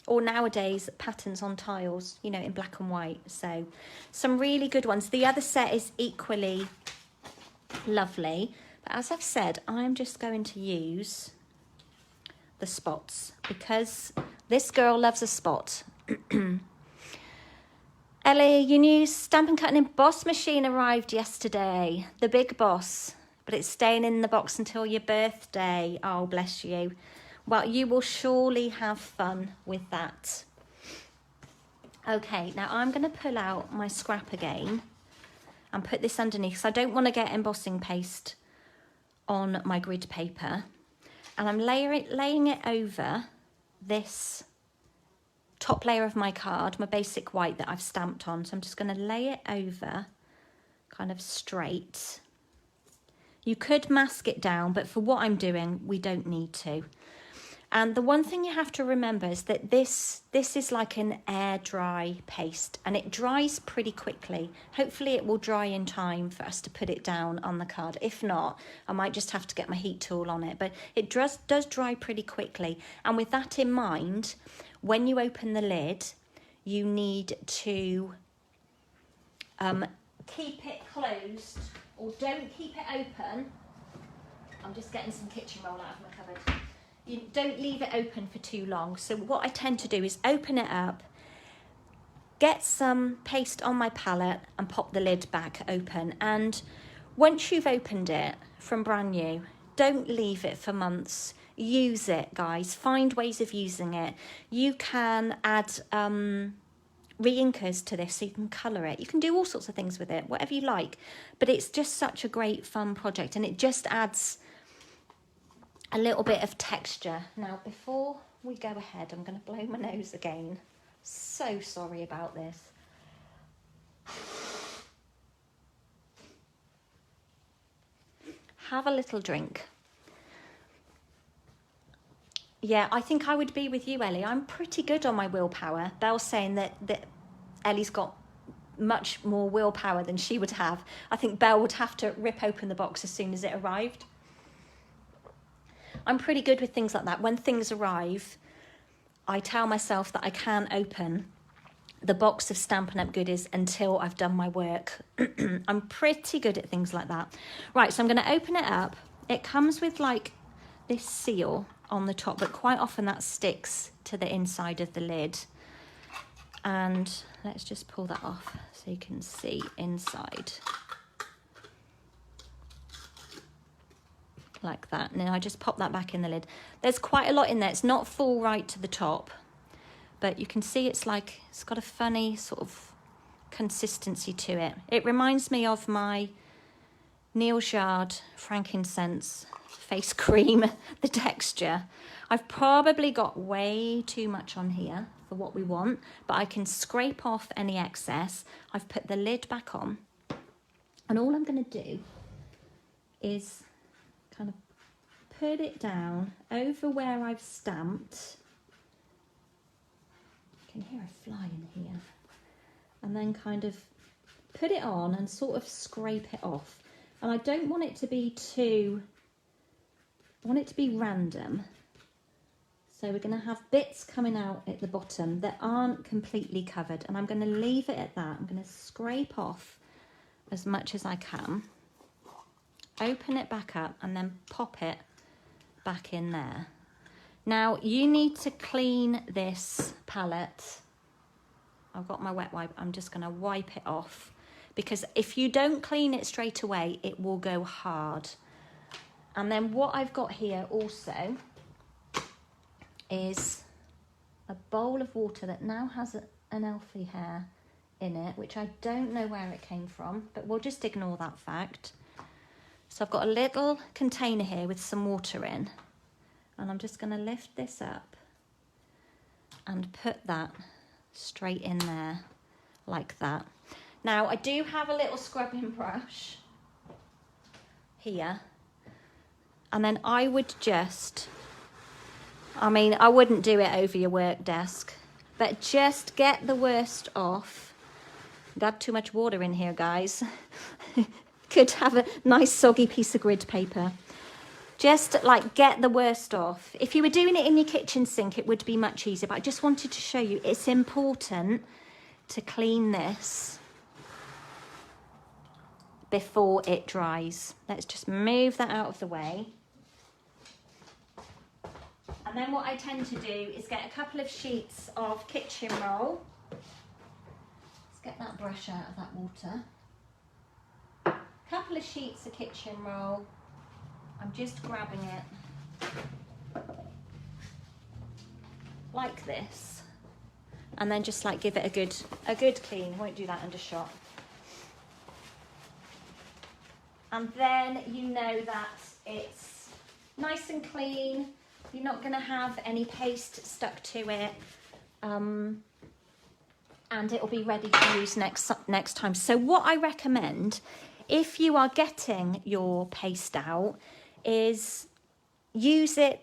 Or nowadays patterns on tiles, you know, in black and white. So some really good ones. The other set is equally lovely, but as I've said, I'm just going to use the spots because this girl loves a spot. Ellie, your new Stampin' Cut and Emboss machine arrived yesterday. The big boss. But it's staying in the box until your birthday. Oh, bless you. Well, you will surely have fun with that. Okay, now I'm going to pull out my scrap again and put this underneath because I don't want to get embossing paste on my grid paper. And I'm laying it over this top layer of my card, my basic white that I've stamped on. So I'm just going to lay it over kind of straight. You could mask it down, but for what I'm doing, we don't need to. And the one thing you have to remember is that this is like an air dry paste and it dries pretty quickly. Hopefully it will dry in time for us to put it down on the card. If not, I might just have to get my heat tool on it, but it does dry pretty quickly. And with that in mind, when you open the lid, you need to keep it closed or don't keep it open. I'm just getting some kitchen roll out of my cupboard. You don't leave it open for too long. So what I tend to do is open it up, get some paste on my palette and pop the lid back open. And once you've opened it from brand new, don't leave it for months. Use it, guys. Find ways of using it. You can add re-inkers to this so you can colour it. You can do all sorts of things with it, whatever you like. But it's just such a great fun project and it just adds a little bit of texture. Now, before we go ahead, I'm going to blow my nose again. So sorry about this. Have a little drink. Yeah, I think I would be with you, Ellie. I'm pretty good on my willpower. Belle's saying that Ellie's got much more willpower than she would have. I think Belle would have to rip open the box as soon as it arrived. I'm pretty good with things like that. When things arrive, I tell myself that I can't open the box of Stampin' Up goodies until I've done my work. I'm pretty good at things like that. Right, so I'm going to open it up. It comes with like this seal on the top, but quite often that sticks to the inside of the lid. And let's just pull that off so you can see inside. Like that. And then I just pop that back in the lid. There's quite a lot in there. It's not full right to the top, but you can see it's like, it's got a funny sort of consistency to it. It reminds me of my Neil Jard frankincense face cream, the texture. I've probably got way too much on here for what we want, but I can scrape off any excess. I've put the lid back on, and all I'm going to do is kind of put it down over where I've stamped. You can hear a fly in here. And then kind of put it on and sort of scrape it off. And I don't want it to be too, I want it to be random. So we're going to have bits coming out at the bottom that aren't completely covered. And I'm going to leave it at that. I'm going to scrape off as much as I can. Open it back up and then pop it back in there. Now you need to clean this palette. I've got my wet wipe. I'm just going to wipe it off because if you don't clean it straight away, it will go hard. And then what I've got here also is a bowl of water that now has an elfie hair in it, which I don't know where it came from, but we'll just ignore that fact. So I've got a little container here with some water in, and I'm just going to lift this up and put that straight in there like that. Now I do have a little scrubbing brush here, and then I would just, I mean, I wouldn't do it over your work desk, but just get the worst off. Got too much water in here, guys. Could have a nice soggy piece of grid paper. Just like get the worst off. If you were doing it in your kitchen sink, it would be much easier, but I just wanted to show you it's important to clean this before it dries. Let's just move that out of the way. And then what I tend to do is get a couple of sheets of kitchen roll. Let's get that brush out of that water. A couple of sheets of kitchen roll. I'm just grabbing it like this, and then just like give it a good clean. Won't do that under shot. And then you know that it's nice and clean. You're not going to have any paste stuck to it, and it'll be ready to use next time. So what I recommend, if you are getting your paste out, is use it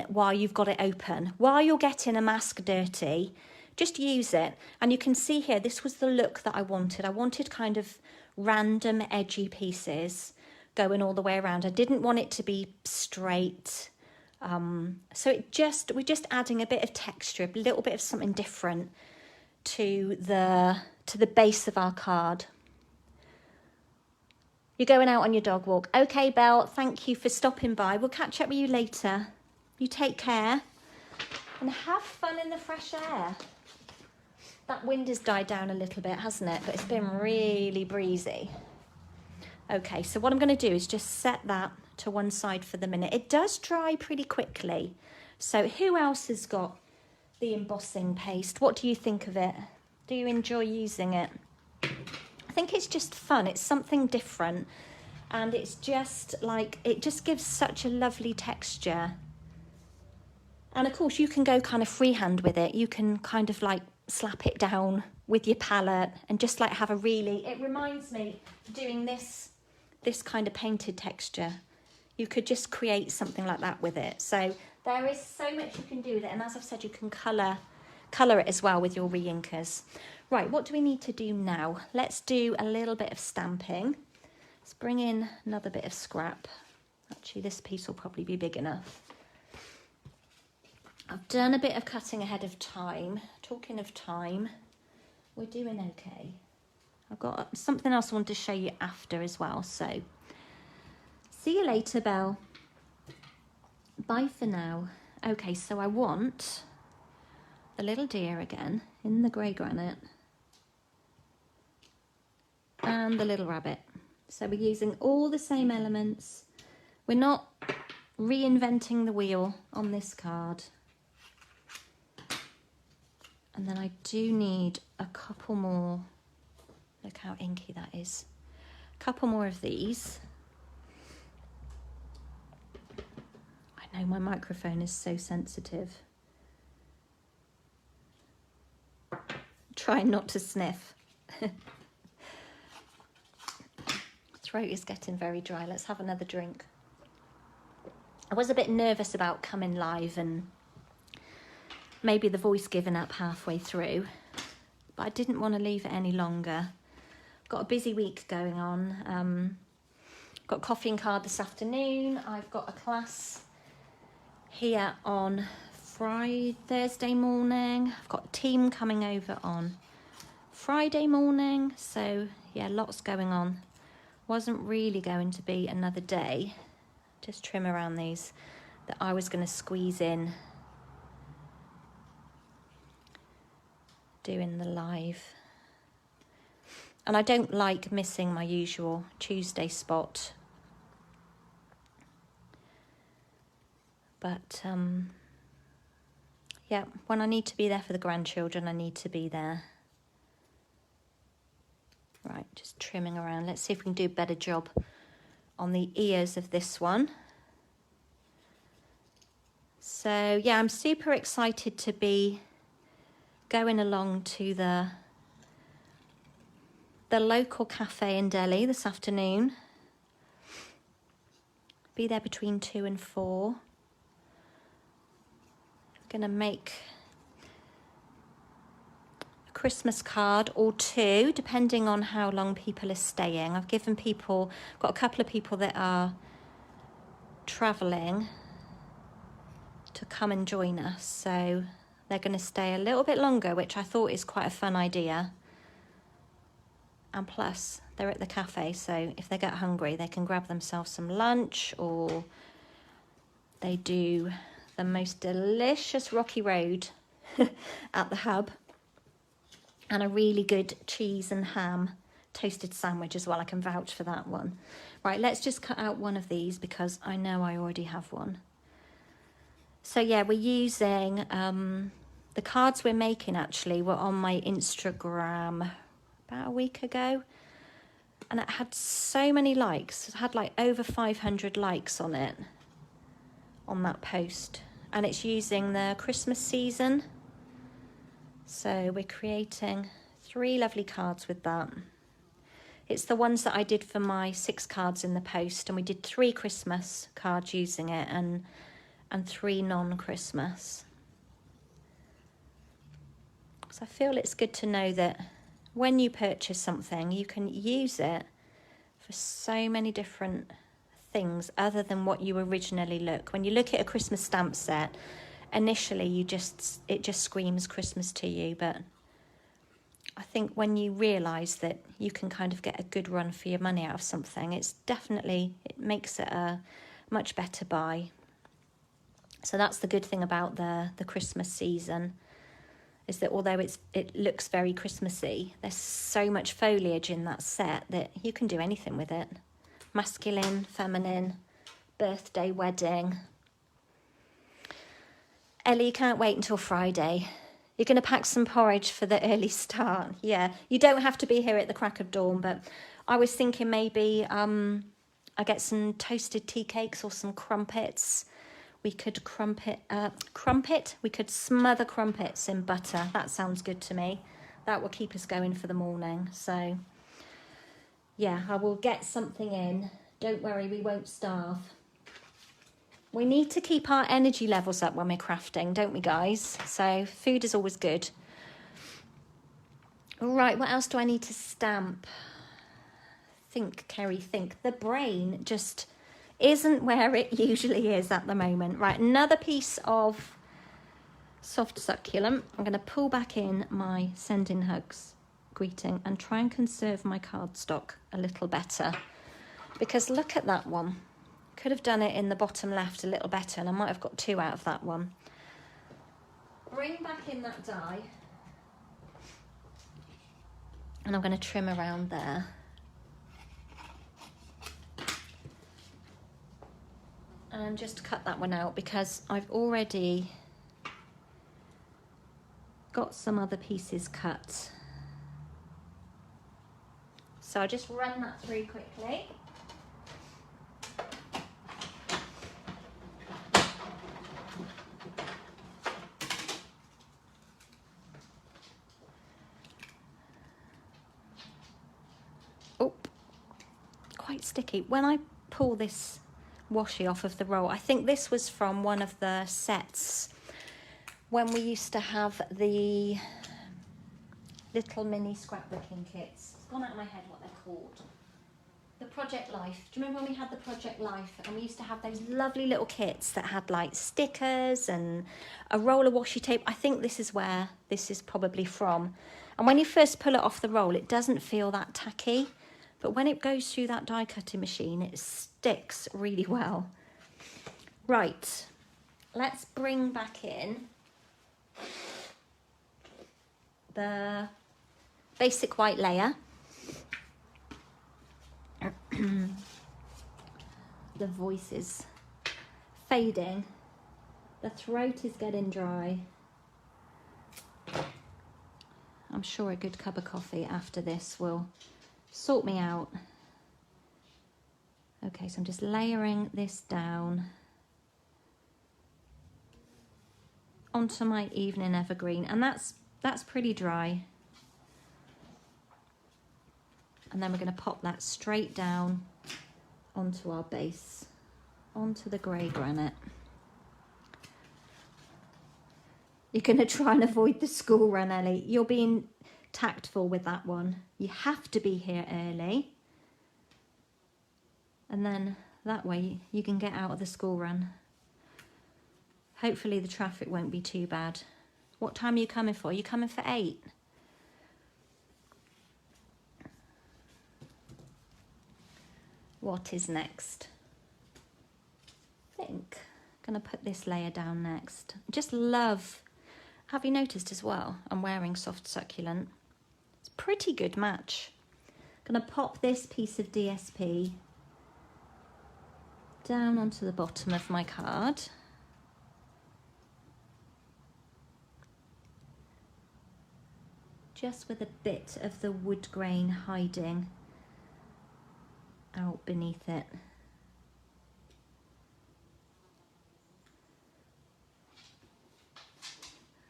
while you've got it open. While you're getting a mask dirty, just use it. And you can see here, this was the look that I wanted. I wanted kind of random edgy pieces going all the way around. I didn't want it to be straight. So we're just adding a bit of texture, a little bit of something different to the base of our card. You're going out on your dog walk. Okay, Belle, thank you for stopping by. We'll catch up with you later. You take care and have fun in the fresh air. That wind has died down a little bit, hasn't it? But it's been really breezy. Okay, so what I'm going to do is just set that to one side for the minute. It does dry pretty quickly. So who else has got the embossing paste? What do you think of it? Do you enjoy using it? I think it's just fun. It's something different, and it's just like, it just gives such a lovely texture. And of course you can go kind of freehand with it. You can kind of like slap it down with your palette and just like have a really, it reminds me doing this kind of painted texture. You could just create something like that with it. So there is so much you can do with it, and as I've said, you can colour it as well with your re-inkers. Right, what do we need to do now? Let's do a little bit of stamping. Let's bring in another bit of scrap. Actually, this piece will probably be big enough. I've done a bit of cutting ahead of time. Talking of time, we're doing okay. I've got something else I want to show you after as well. So, see you later, Belle. Bye for now. Okay, so I want the little deer again in the grey granite and the little rabbit. So we're using all the same elements. We're not reinventing the wheel on this card. And then I do need a couple more. Look how inky that is. A couple more of these. I know my microphone is so sensitive. Try not to sniff. Throat is getting very dry. Let's have another drink. I was a bit nervous about coming live and maybe the voice giving up halfway through, but I didn't want to leave it any longer. Got a busy week going on. Got coffee and card this afternoon. I've got a class here on Thursday morning. I've got a team coming over on Friday morning. So yeah, lots going on. Wasn't really going to be another day. Just trim around these that I was going to squeeze in doing the live. And I don't like missing my usual Tuesday spot. But Yeah, when I need to be there for the grandchildren, I need to be there. Right, just trimming around. Let's see if we can do a better job on the ears of this one. So yeah, I'm super excited to be going along to the local cafe in Delhi this afternoon. Be there between 2 and 4. I'm gonna make a Christmas card or 2, depending on how long people are staying. I've given people, got a couple of people that are traveling to come and join us, so they're going to stay a little bit longer, which I thought is quite a fun idea. And plus they're at the cafe, so if they get hungry they can grab themselves some lunch, or they do the most delicious rocky road at the hub, and a really good cheese and ham toasted sandwich as well. I can vouch for that one. Right, let's just cut out one of these because I know I already have one. So yeah, we're using, the cards we're making actually were on my Instagram about a week ago. And it had so many likes. It had like over 500 likes on it, on that post. And it's using the Christmas season. So we're creating 3 lovely cards with that. It's the ones that I did for my 6 cards in the post. And we did 3 Christmas cards using it and 3 non-Christmas. So I feel it's good to know that when you purchase something, you can use it for so many different things other than what you originally look. When you look at a Christmas stamp set, initially it just screams Christmas to you, but I think when you realise that you can kind of get a good run for your money out of something, it makes it a much better buy. So that's the good thing about the Christmas season, is that although it looks very Christmassy, there's so much foliage in that set that you can do anything with it. Masculine, feminine, birthday, wedding. Ellie, you can't wait until Friday. You're going to pack some porridge for the early start. Yeah, you don't have to be here at the crack of dawn, but I was thinking maybe I get some toasted tea cakes or some crumpets. We could we could smother crumpets in butter. That sounds good to me. That will keep us going for the morning. So yeah, I will get something in. Don't worry, we won't starve. We need to keep our energy levels up when we're crafting, don't we, guys? So food is always good. Right, what else do I need to stamp? Think, Kerry, think. The brain just isn't where it usually is at the moment. Right, another piece of soft succulent. I'm going to pull back in my sending hugs greeting and try and conserve my cardstock a little better, because look at that one. Could have done it in the bottom left a little better, and I might have got 2 out of that one. Bring back in that die, and I'm going to trim around there. And just cut that one out because I've already got some other pieces cut. So I'll just run that through quickly. Oh, quite sticky. When I pull this washi off of the roll, I think this was from one of the sets when we used to have the little mini scrapbooking kits. It's gone out of my head what they're called. The Project Life. Do you remember when we had the Project Life and we used to have those lovely little kits that had like stickers and a roll of washi tape? I think this is where this is probably from. And when you first pull it off the roll, it doesn't feel that tacky, but when it goes through that die cutting machine, it sticks really well. Right, let's bring back in the basic white layer. The voice is fading, the throat is getting dry, I'm sure a good cup of coffee after this will sort me out. Okay, so I'm just layering this down onto my evening evergreen, and that's pretty dry. And then we're going to pop that straight down onto our base, onto the grey granite. You're going to try and avoid the school run, Ellie. You're being tactful with that one. You have to be here early. And then that way you can get out of the school run. Hopefully the traffic won't be too bad. What time are you coming for? Are you coming for 8? What is next? I think I'm going to put this layer down next. Just love, have you noticed as well, I'm wearing soft succulent. It's a pretty good match. I'm going to pop this piece of DSP down onto the bottom of my card. Just with a bit of the wood grain hiding out beneath it.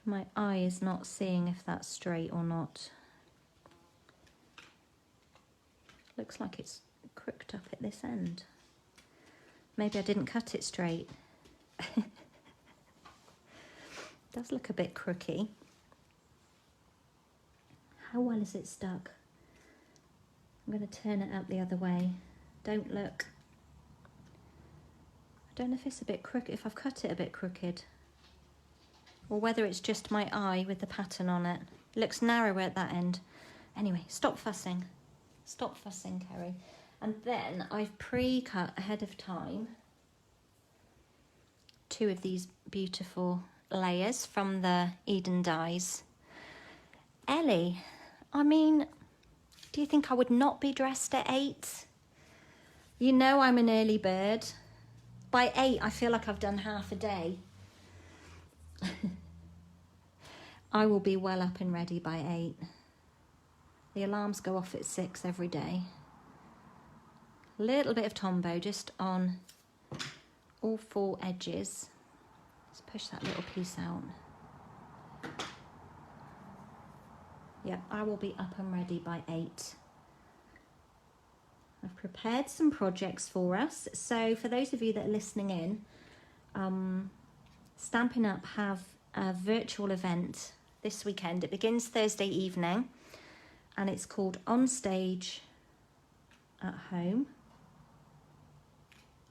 My eye is not seeing if that's straight or not. Looks like it's crooked up at this end. Maybe I didn't cut it straight. Does look a bit crooky. How well is it stuck? I'm going to turn it up the other way. Don't look. I don't know if it's a bit crooked, if I've cut it a bit crooked, or whether it's just my eye with the pattern on it. It looks narrower at that end. Anyway, stop fussing. Stop fussing, Kerry. And then I've pre-cut ahead of time 2 of these beautiful layers from the Eden dies. Ellie, I mean, do you think I would not be dressed at 8? You know I'm an early bird. By 8, I feel like I've done half a day. I will be well up and ready by 8. The alarms go off at 6 every day. A little bit of Tombow just on all 4 edges. Let's push that little piece out. Yeah, I will be up and ready by 8. I've prepared some projects for us. So for those of you that are listening in, Stampin' Up have a virtual event this weekend. It begins Thursday evening and it's called On Stage at Home.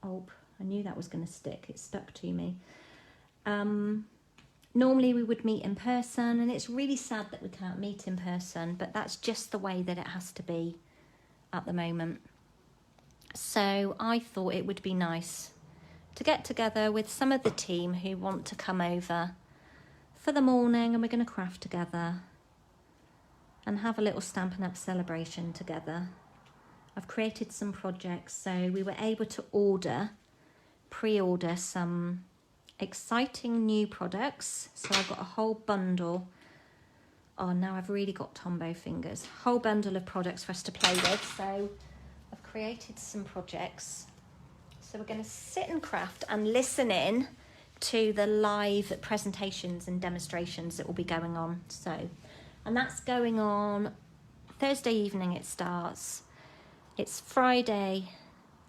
Oh, I knew that was going to stick. It stuck to me. Normally we would meet in person, and it's really sad that we can't meet in person, but that's just the way that it has to be at the moment. So I thought it would be nice to get together with some of the team who want to come over for the morning, and we're going to craft together and have a little Stampin' Up celebration together. I've created some projects, so we were able to pre-order some exciting new products. So I've got a whole bundle. Oh, now I've really got Tombow fingers. Whole bundle of products for us to play with. So I've created some projects. So we're going to sit and craft and listen in to the live presentations and demonstrations that will be going on. So, and that's going on Thursday evening. It starts. It's Friday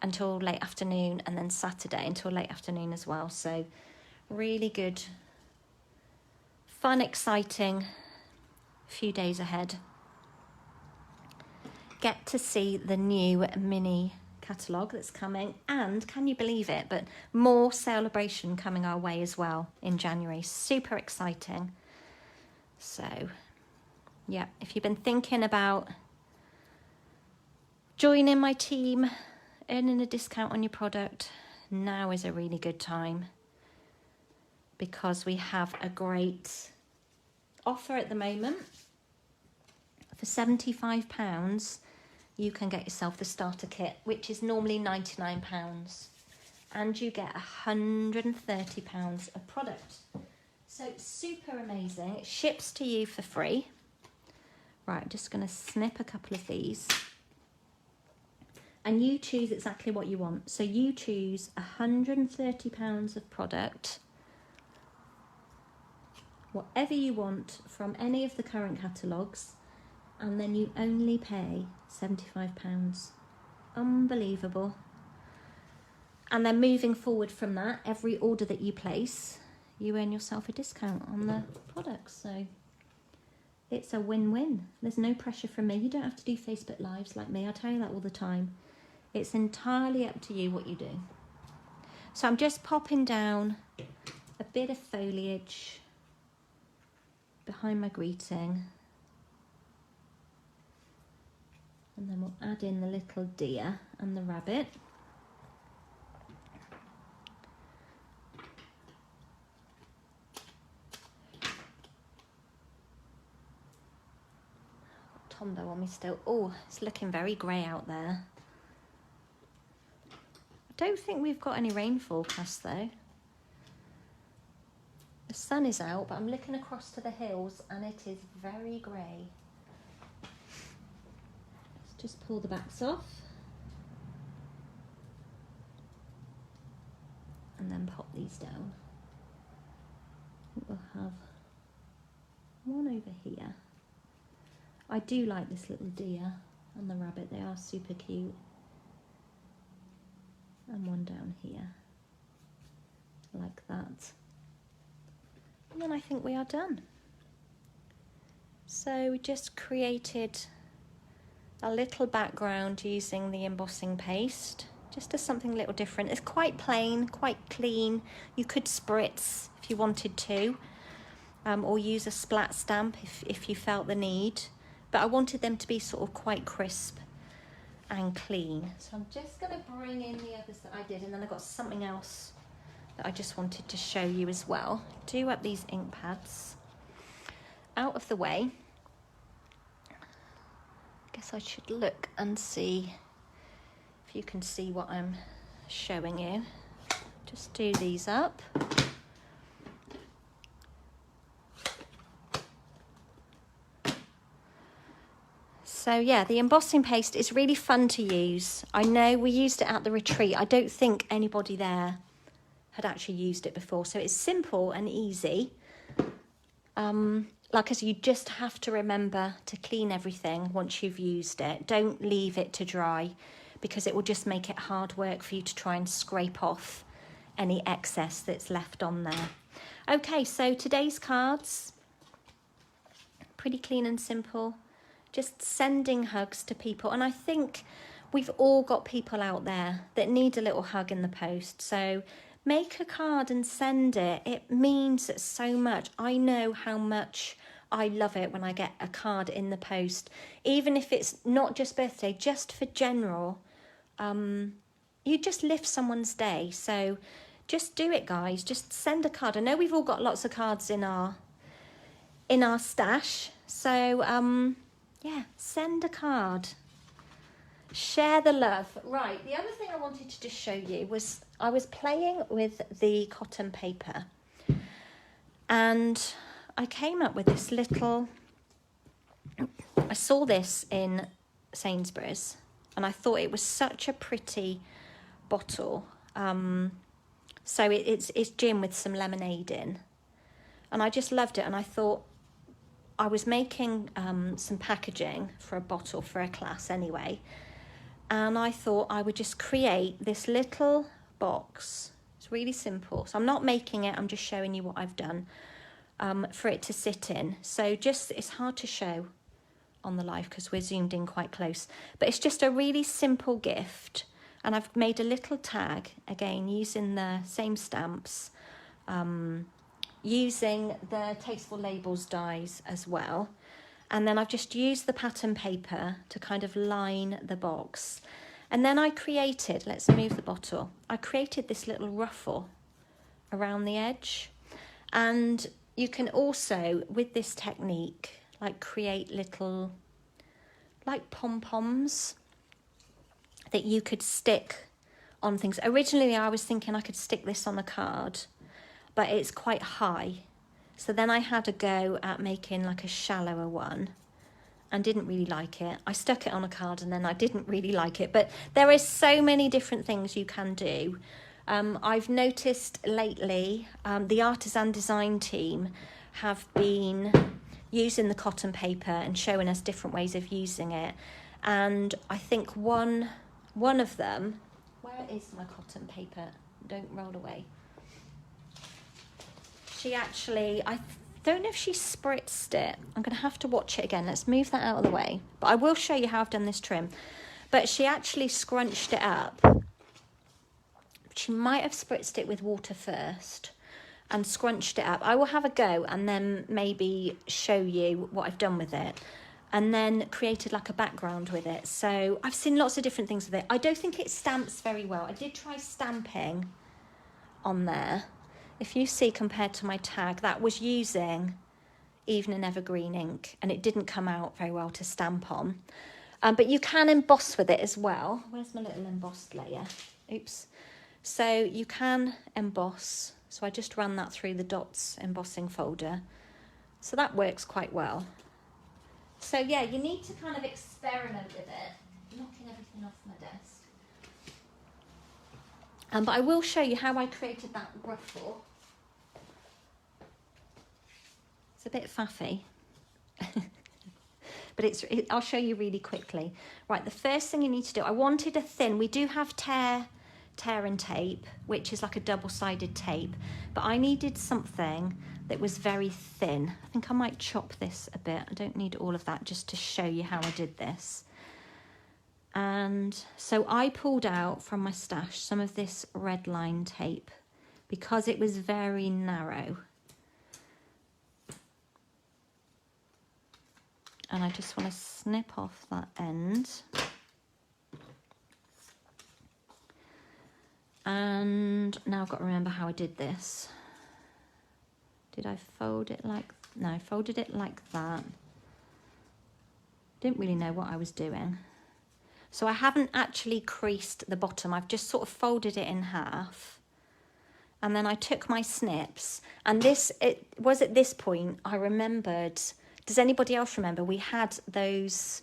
until late afternoon, and then Saturday until late afternoon as well. So really good, fun, exciting few days ahead. Get to see the new mini catalogue that's coming, and can you believe it, but more celebration coming our way as well in January. Super exciting. So yeah, if you've been thinking about joining my team, earning a discount on your product, now is a really good time, because we have a great offer at the moment. For £75, you can get yourself the starter kit, which is normally £99, and you get £130 of product. So super amazing. It ships to you for free. Right, I'm just going to snip a couple of these. And you choose exactly what you want. So you choose £130 of product, whatever you want from any of the current catalogues, and then you only pay £75. Unbelievable. And then moving forward from that, every order that you place, you earn yourself a discount on the products. So it's a win-win. There's no pressure from me. You don't have to do Facebook Lives like me. I tell you that all the time. It's entirely up to you what you do. So I'm just popping down a bit of foliage behind my greeting. And then we'll add in the little deer and the rabbit. Tombow on me still. Oh, it's looking very grey out there. I don't think we've got any rain forecast though. The sun is out, but I'm looking across to the hills and it is very grey. Let's just pull the backs off. And then pop these down. We'll have one over here. I do like this little deer and the rabbit, they are super cute. And one down here, like that. And then I think we are done. So we just created a little background using the embossing paste, just as something a little different. It's quite plain, quite clean. You could spritz if you wanted to, or use a splat stamp if you felt the need. But I wanted them to be sort of quite crisp and clean. So I'm just going to bring in the others that I did, and then I've got something else that I just wanted to show you as well. Do up these ink pads out of the way. I guess I should look and see if you can see what I'm showing you. Just do these up. So yeah, the embossing paste is really fun to use. I know we used it at the retreat. I don't think anybody there had actually used it before. So it's simple and easy. Like I said, you just have to remember to clean everything once you've used it. Don't leave it to dry because it will just make it hard work for you to try and scrape off any excess that's left on there. Okay, so today's cards, pretty clean and simple. Just sending hugs to people. And I think we've all got people out there that need a little hug in the post. So make a card and send it. It means so much. I know how much I love it when I get a card in the post. Even if it's not just birthday, just for general. You just lift someone's day. So just do it, guys. Just send a card. I know we've all got lots of cards in our stash. So yeah, send a card. Share the love. Right, the other thing I wanted to just show you was I was playing with the cotton paper and I came up with this little, I saw this in Sainsbury's and I thought it was such a pretty bottle. So it's gin with some lemonade in. And I just loved it and I thought, I was making some packaging for a bottle for a class anyway, and I thought I would just create this little box. It's really simple. So I'm not making it, I'm just showing you what I've done for it to sit in. So just, it's hard to show on the live because we're zoomed in quite close, but it's just a really simple gift. And I've made a little tag, again, using the same stamps, using the Tasteful Labels dies as well. And then I've just used the pattern paper to kind of line the box. And then I created, let's move the bottle, I created this little ruffle around the edge. And you can also, with this technique, like create little, like pom-poms that you could stick on things. Originally I was thinking I could stick this on a card, but it's quite high. So then I had a go at making like a shallower one and didn't really like it. I stuck it on a card and then I didn't really like it. But there is so many different things you can do. I've noticed lately the artisan design team have been using the cotton paper and showing us different ways of using it. And I think one of them, where is my cotton paper? Don't roll away. She actually, I don't know if she spritzed it. I'm going to have to watch it again. Let's move that out of the way. But I will show you how I've done this trim. But she actually scrunched it up. She might have spritzed it with water first and scrunched it up. I will have a go and then maybe show you what I've done with it. And then created like a background with it. So I've seen lots of different things with it. I don't think it stamps very well. I did try stamping on there. If you see compared to my tag, that was using Evening Evergreen ink and it didn't come out very well to stamp on. But you can emboss with it as well. Where's my little embossed layer? Oops. So you can emboss. So I just ran that through the dots embossing folder. So that works quite well. So yeah, you need to kind of experiment with it. Knocking everything off my desk. But I will show you how I created that ruffle. It's a bit faffy. But I'll show you really quickly. Right, the first thing you need to do, I wanted a thin, we do have tear and tape, which is like a double-sided tape, but I needed something that was very thin. I think I might chop this a bit. I don't need all of that, just to show you how I did this. And so I pulled out from my stash some of this red line tape because it was very narrow. And I just want to snip off that end. And now I've got to remember how I did this. Did I fold it like... No, I folded it like that. Didn't really know what I was doing. So I haven't actually creased the bottom. I've just sort of folded it in half. And then I took my snips. And it was at this point I remembered... Does anybody else remember? We had those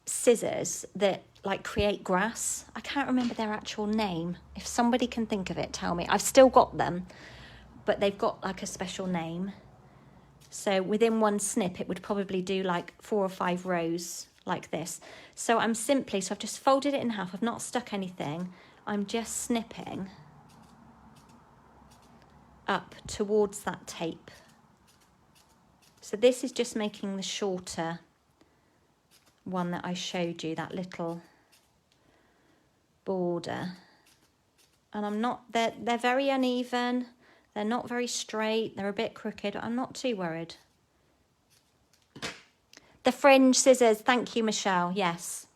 scissors that like create grass. I can't remember their actual name. If somebody can think of it, tell me. I've still got them, but they've got like a special name. So within one snip, it would probably do like 4 or 5 rows like this. So I've just folded it in half. I've not stuck anything. I'm just snipping up towards that tape. So this is just making the shorter one that I showed you, that little border. And I'm not, they're very uneven. They're not very straight. They're a bit crooked. I'm not too worried. The fringe scissors. Thank you, Michelle. Yes.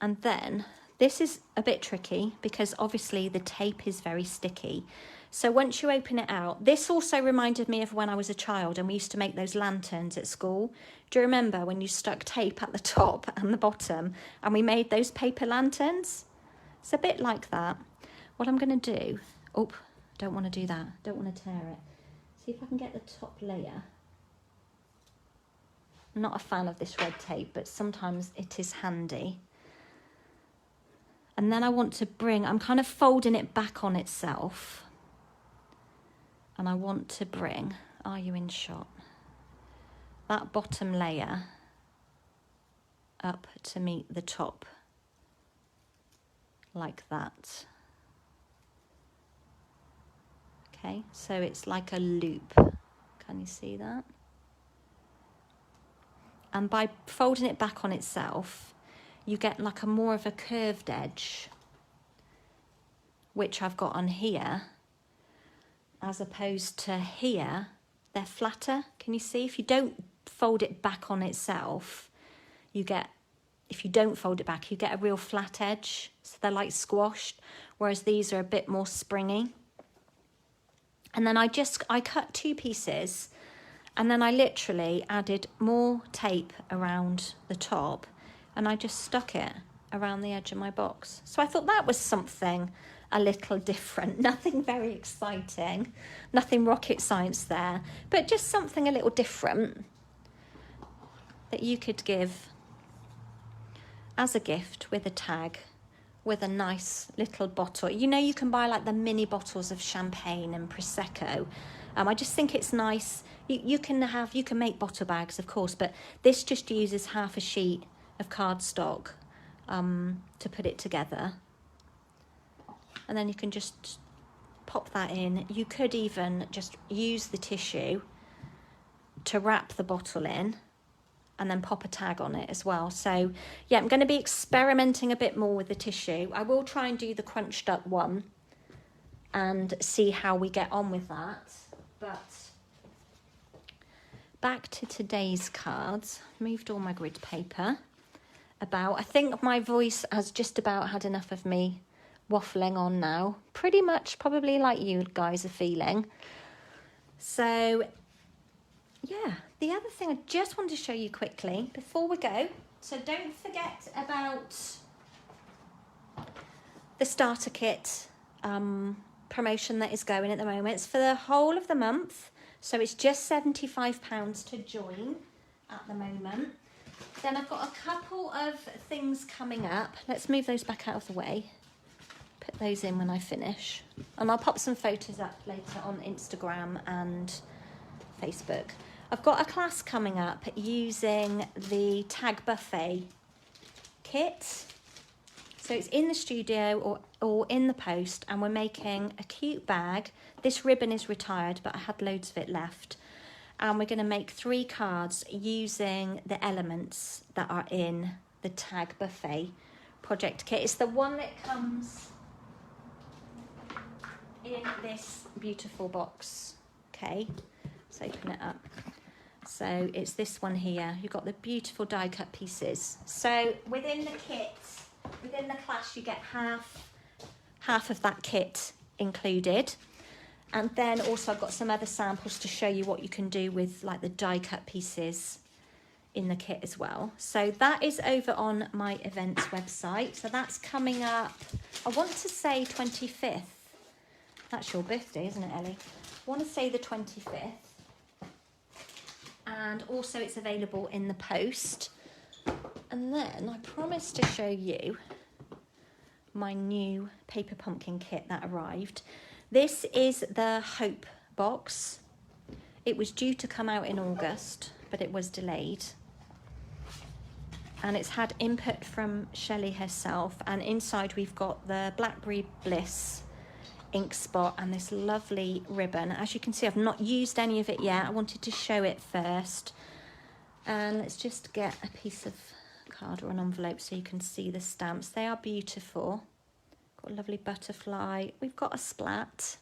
And then this is a bit tricky because obviously the tape is very sticky. So once you open it out, this also reminded me of when I was a child and we used to make those lanterns at school. Do you remember when you stuck tape at the top and the bottom and we made those paper lanterns? It's a bit like that. What I'm going to do, oh, don't want to do that. Don't want to tear it. See if I can get the top layer. I'm not a fan of this red tape, but sometimes it is handy. And then I want to I'm kind of folding it back on itself. And I want to bring, are you in shot? That bottom layer up to meet the top, like that. Okay, so it's like a loop. Can you see that? And by folding it back on itself, you get like more of a curved edge, which I've got on here. As opposed to here, they're flatter. Can you see? If you don't fold it back on itself, if you don't fold it back, you get a real flat edge. So they're like squashed, whereas these are a bit more springy. And then I cut 2 pieces and then I literally added more tape around the top and I just stuck it around the edge of my box. So I thought that was something a little different. Nothing very exciting, nothing rocket science there, but just something a little different that you could give as a gift with a tag, with a nice little bottle. You know, you can buy like the mini bottles of champagne and Prosecco. I just think it's nice. You can make bottle bags, of course, but this just uses half a sheet of cardstock to put it together. And then you can just pop that in. You could even just use the tissue to wrap the bottle in and then pop a tag on it as well. So yeah, I'm going to be experimenting a bit more with the tissue. I will try and do the crunched up one and see how we get on with that. But back to today's cards. Moved all my grid paper about. I think my voice has just about had enough of me waffling on now. Pretty much probably like you guys are feeling. So yeah, the other thing I just wanted to show you quickly before we go. So don't forget about the starter kit promotion that is going at the moment. It's for the whole of the month. So it's just £75 to join at the moment. Then I've got a couple of things coming up. Let's move those back out of the way. Put those in when I finish. And I'll pop some photos up later on Instagram and Facebook. I've got a class coming up using the Tag Buffet kit. So it's in the studio or in the post, and we're making a cute bag. This ribbon is retired, but I had loads of it left. And we're going to make 3 cards using the elements that are in the Tag Buffet project kit. It's the one that comes in this beautiful box. Okay, let's open it up. So it's this one here. You've got the beautiful die cut pieces. So within the kit, within the class, you get half of that kit included. And then also I've got some other samples to show you what you can do with like the die cut pieces in the kit as well. So that is over on my events website. So that's coming up, I want to say 25th. That's your birthday, isn't it, Ellie? I want to say the 25th. And also it's available in the post. And then I promised to show you my new paper pumpkin kit that arrived. This is the Hope box. It was due to come out in August, but it was delayed. And it's had input from Shelley herself. And inside we've got the Blackberry Bliss ink spot and this lovely ribbon. As you can see, I've not used any of it yet. I wanted to show it first. And let's just get a piece of card or an envelope so you can see the stamps. They are beautiful. Got a lovely butterfly. We've got a splat.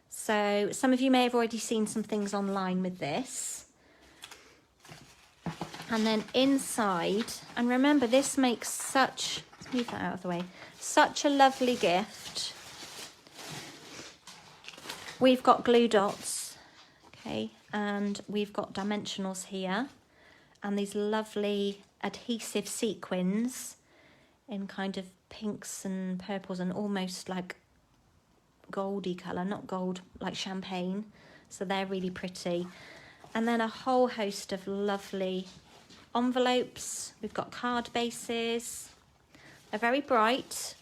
So some of you may have already seen some things online with this. And then inside, and remember this makes such, let's move that out of the way, such a lovely gift. We've got glue dots, okay, and we've got dimensionals here, and these lovely adhesive sequins in kind of pinks and purples and almost like goldy colour, not gold, like champagne. So they're really pretty. And then a whole host of lovely envelopes. We've got card bases. They're very bright.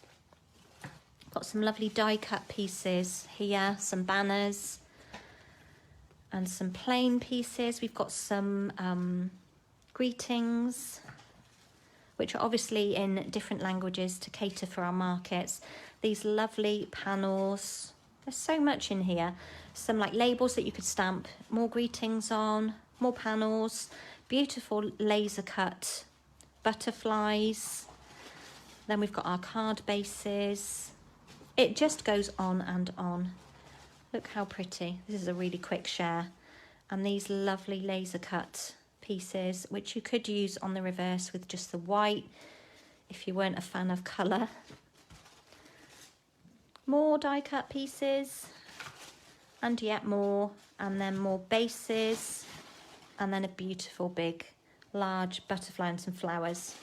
Got some lovely die cut pieces here, some banners and some plain pieces. We've got some greetings, which are obviously in different languages to cater for our markets. These lovely panels. There's so much in here. Some like labels that you could stamp more greetings on, more panels, beautiful laser cut butterflies. Then we've got our card bases. It just goes on and on. Look how pretty. This is a really quick share. And these lovely laser cut pieces, which you could use on the reverse with just the white if you weren't a fan of colour. More die cut pieces, and yet more, and then more bases, and then a beautiful big large butterfly and some flowers.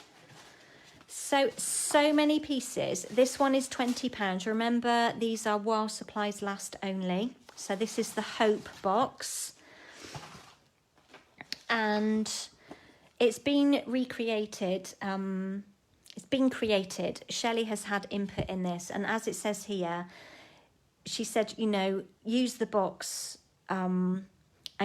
So many pieces. This one is £20. Remember, these are while supplies last only. So this is the Hope box. And it's been recreated. It's been created. Shelley has had input in this. And as it says here, she said, you know, use the box and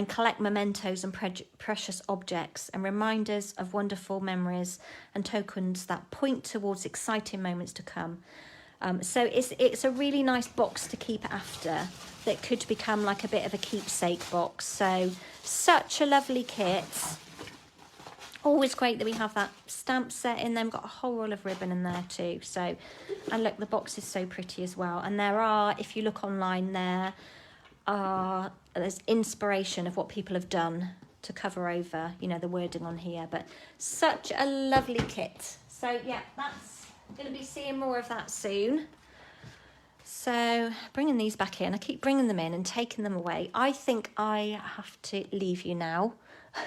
collect mementos and precious objects and reminders of wonderful memories and tokens that point towards exciting moments to come. So it's a really nice box to keep after that could become like a bit of a keepsake box. So such a lovely kit. Always great that we have that stamp set in there. We've got a whole roll of ribbon in there too. So, and look, the box is so pretty as well. And there are, if you look online, there's inspiration of what people have done to cover over, you know, the wording on here. But such a lovely kit. So yeah, that's going to be seeing more of that soon. So bringing these back in, I keep bringing them in and taking them away. I think I have to leave you now.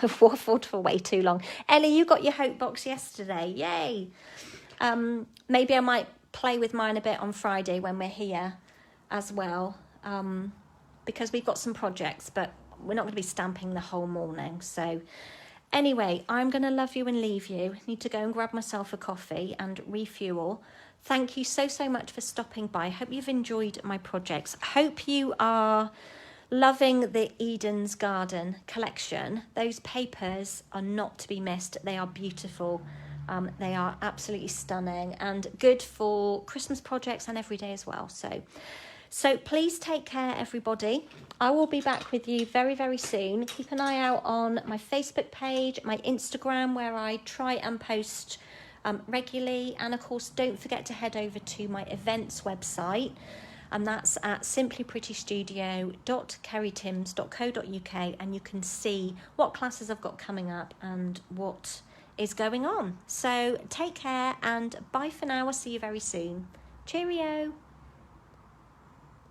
I've waffled for way too long. Ellie, you got your Hope box yesterday. Yay. Maybe I might play with mine a bit on Friday when we're here as well. Because we've got some projects, but we're not going to be stamping the whole morning. So anyway, I'm going to love you and leave you. I need to go and grab myself a coffee and refuel. Thank you so much for stopping by. Hope you've enjoyed my projects. Hope you are loving the Eden's Garden collection. Those papers are not to be missed. They are beautiful. They are absolutely stunning and good for Christmas projects and every day as well. So please take care, everybody. I will be back with you very soon. Keep an eye out on my Facebook page, my Instagram, where I try and post regularly. And of course, don't forget to head over to my events website. And that's at simplyprettystudio.kerrytims.co.uk, and you can see what classes I've got coming up and what is going on. So take care and bye for now. I'll see you very soon. Cheerio.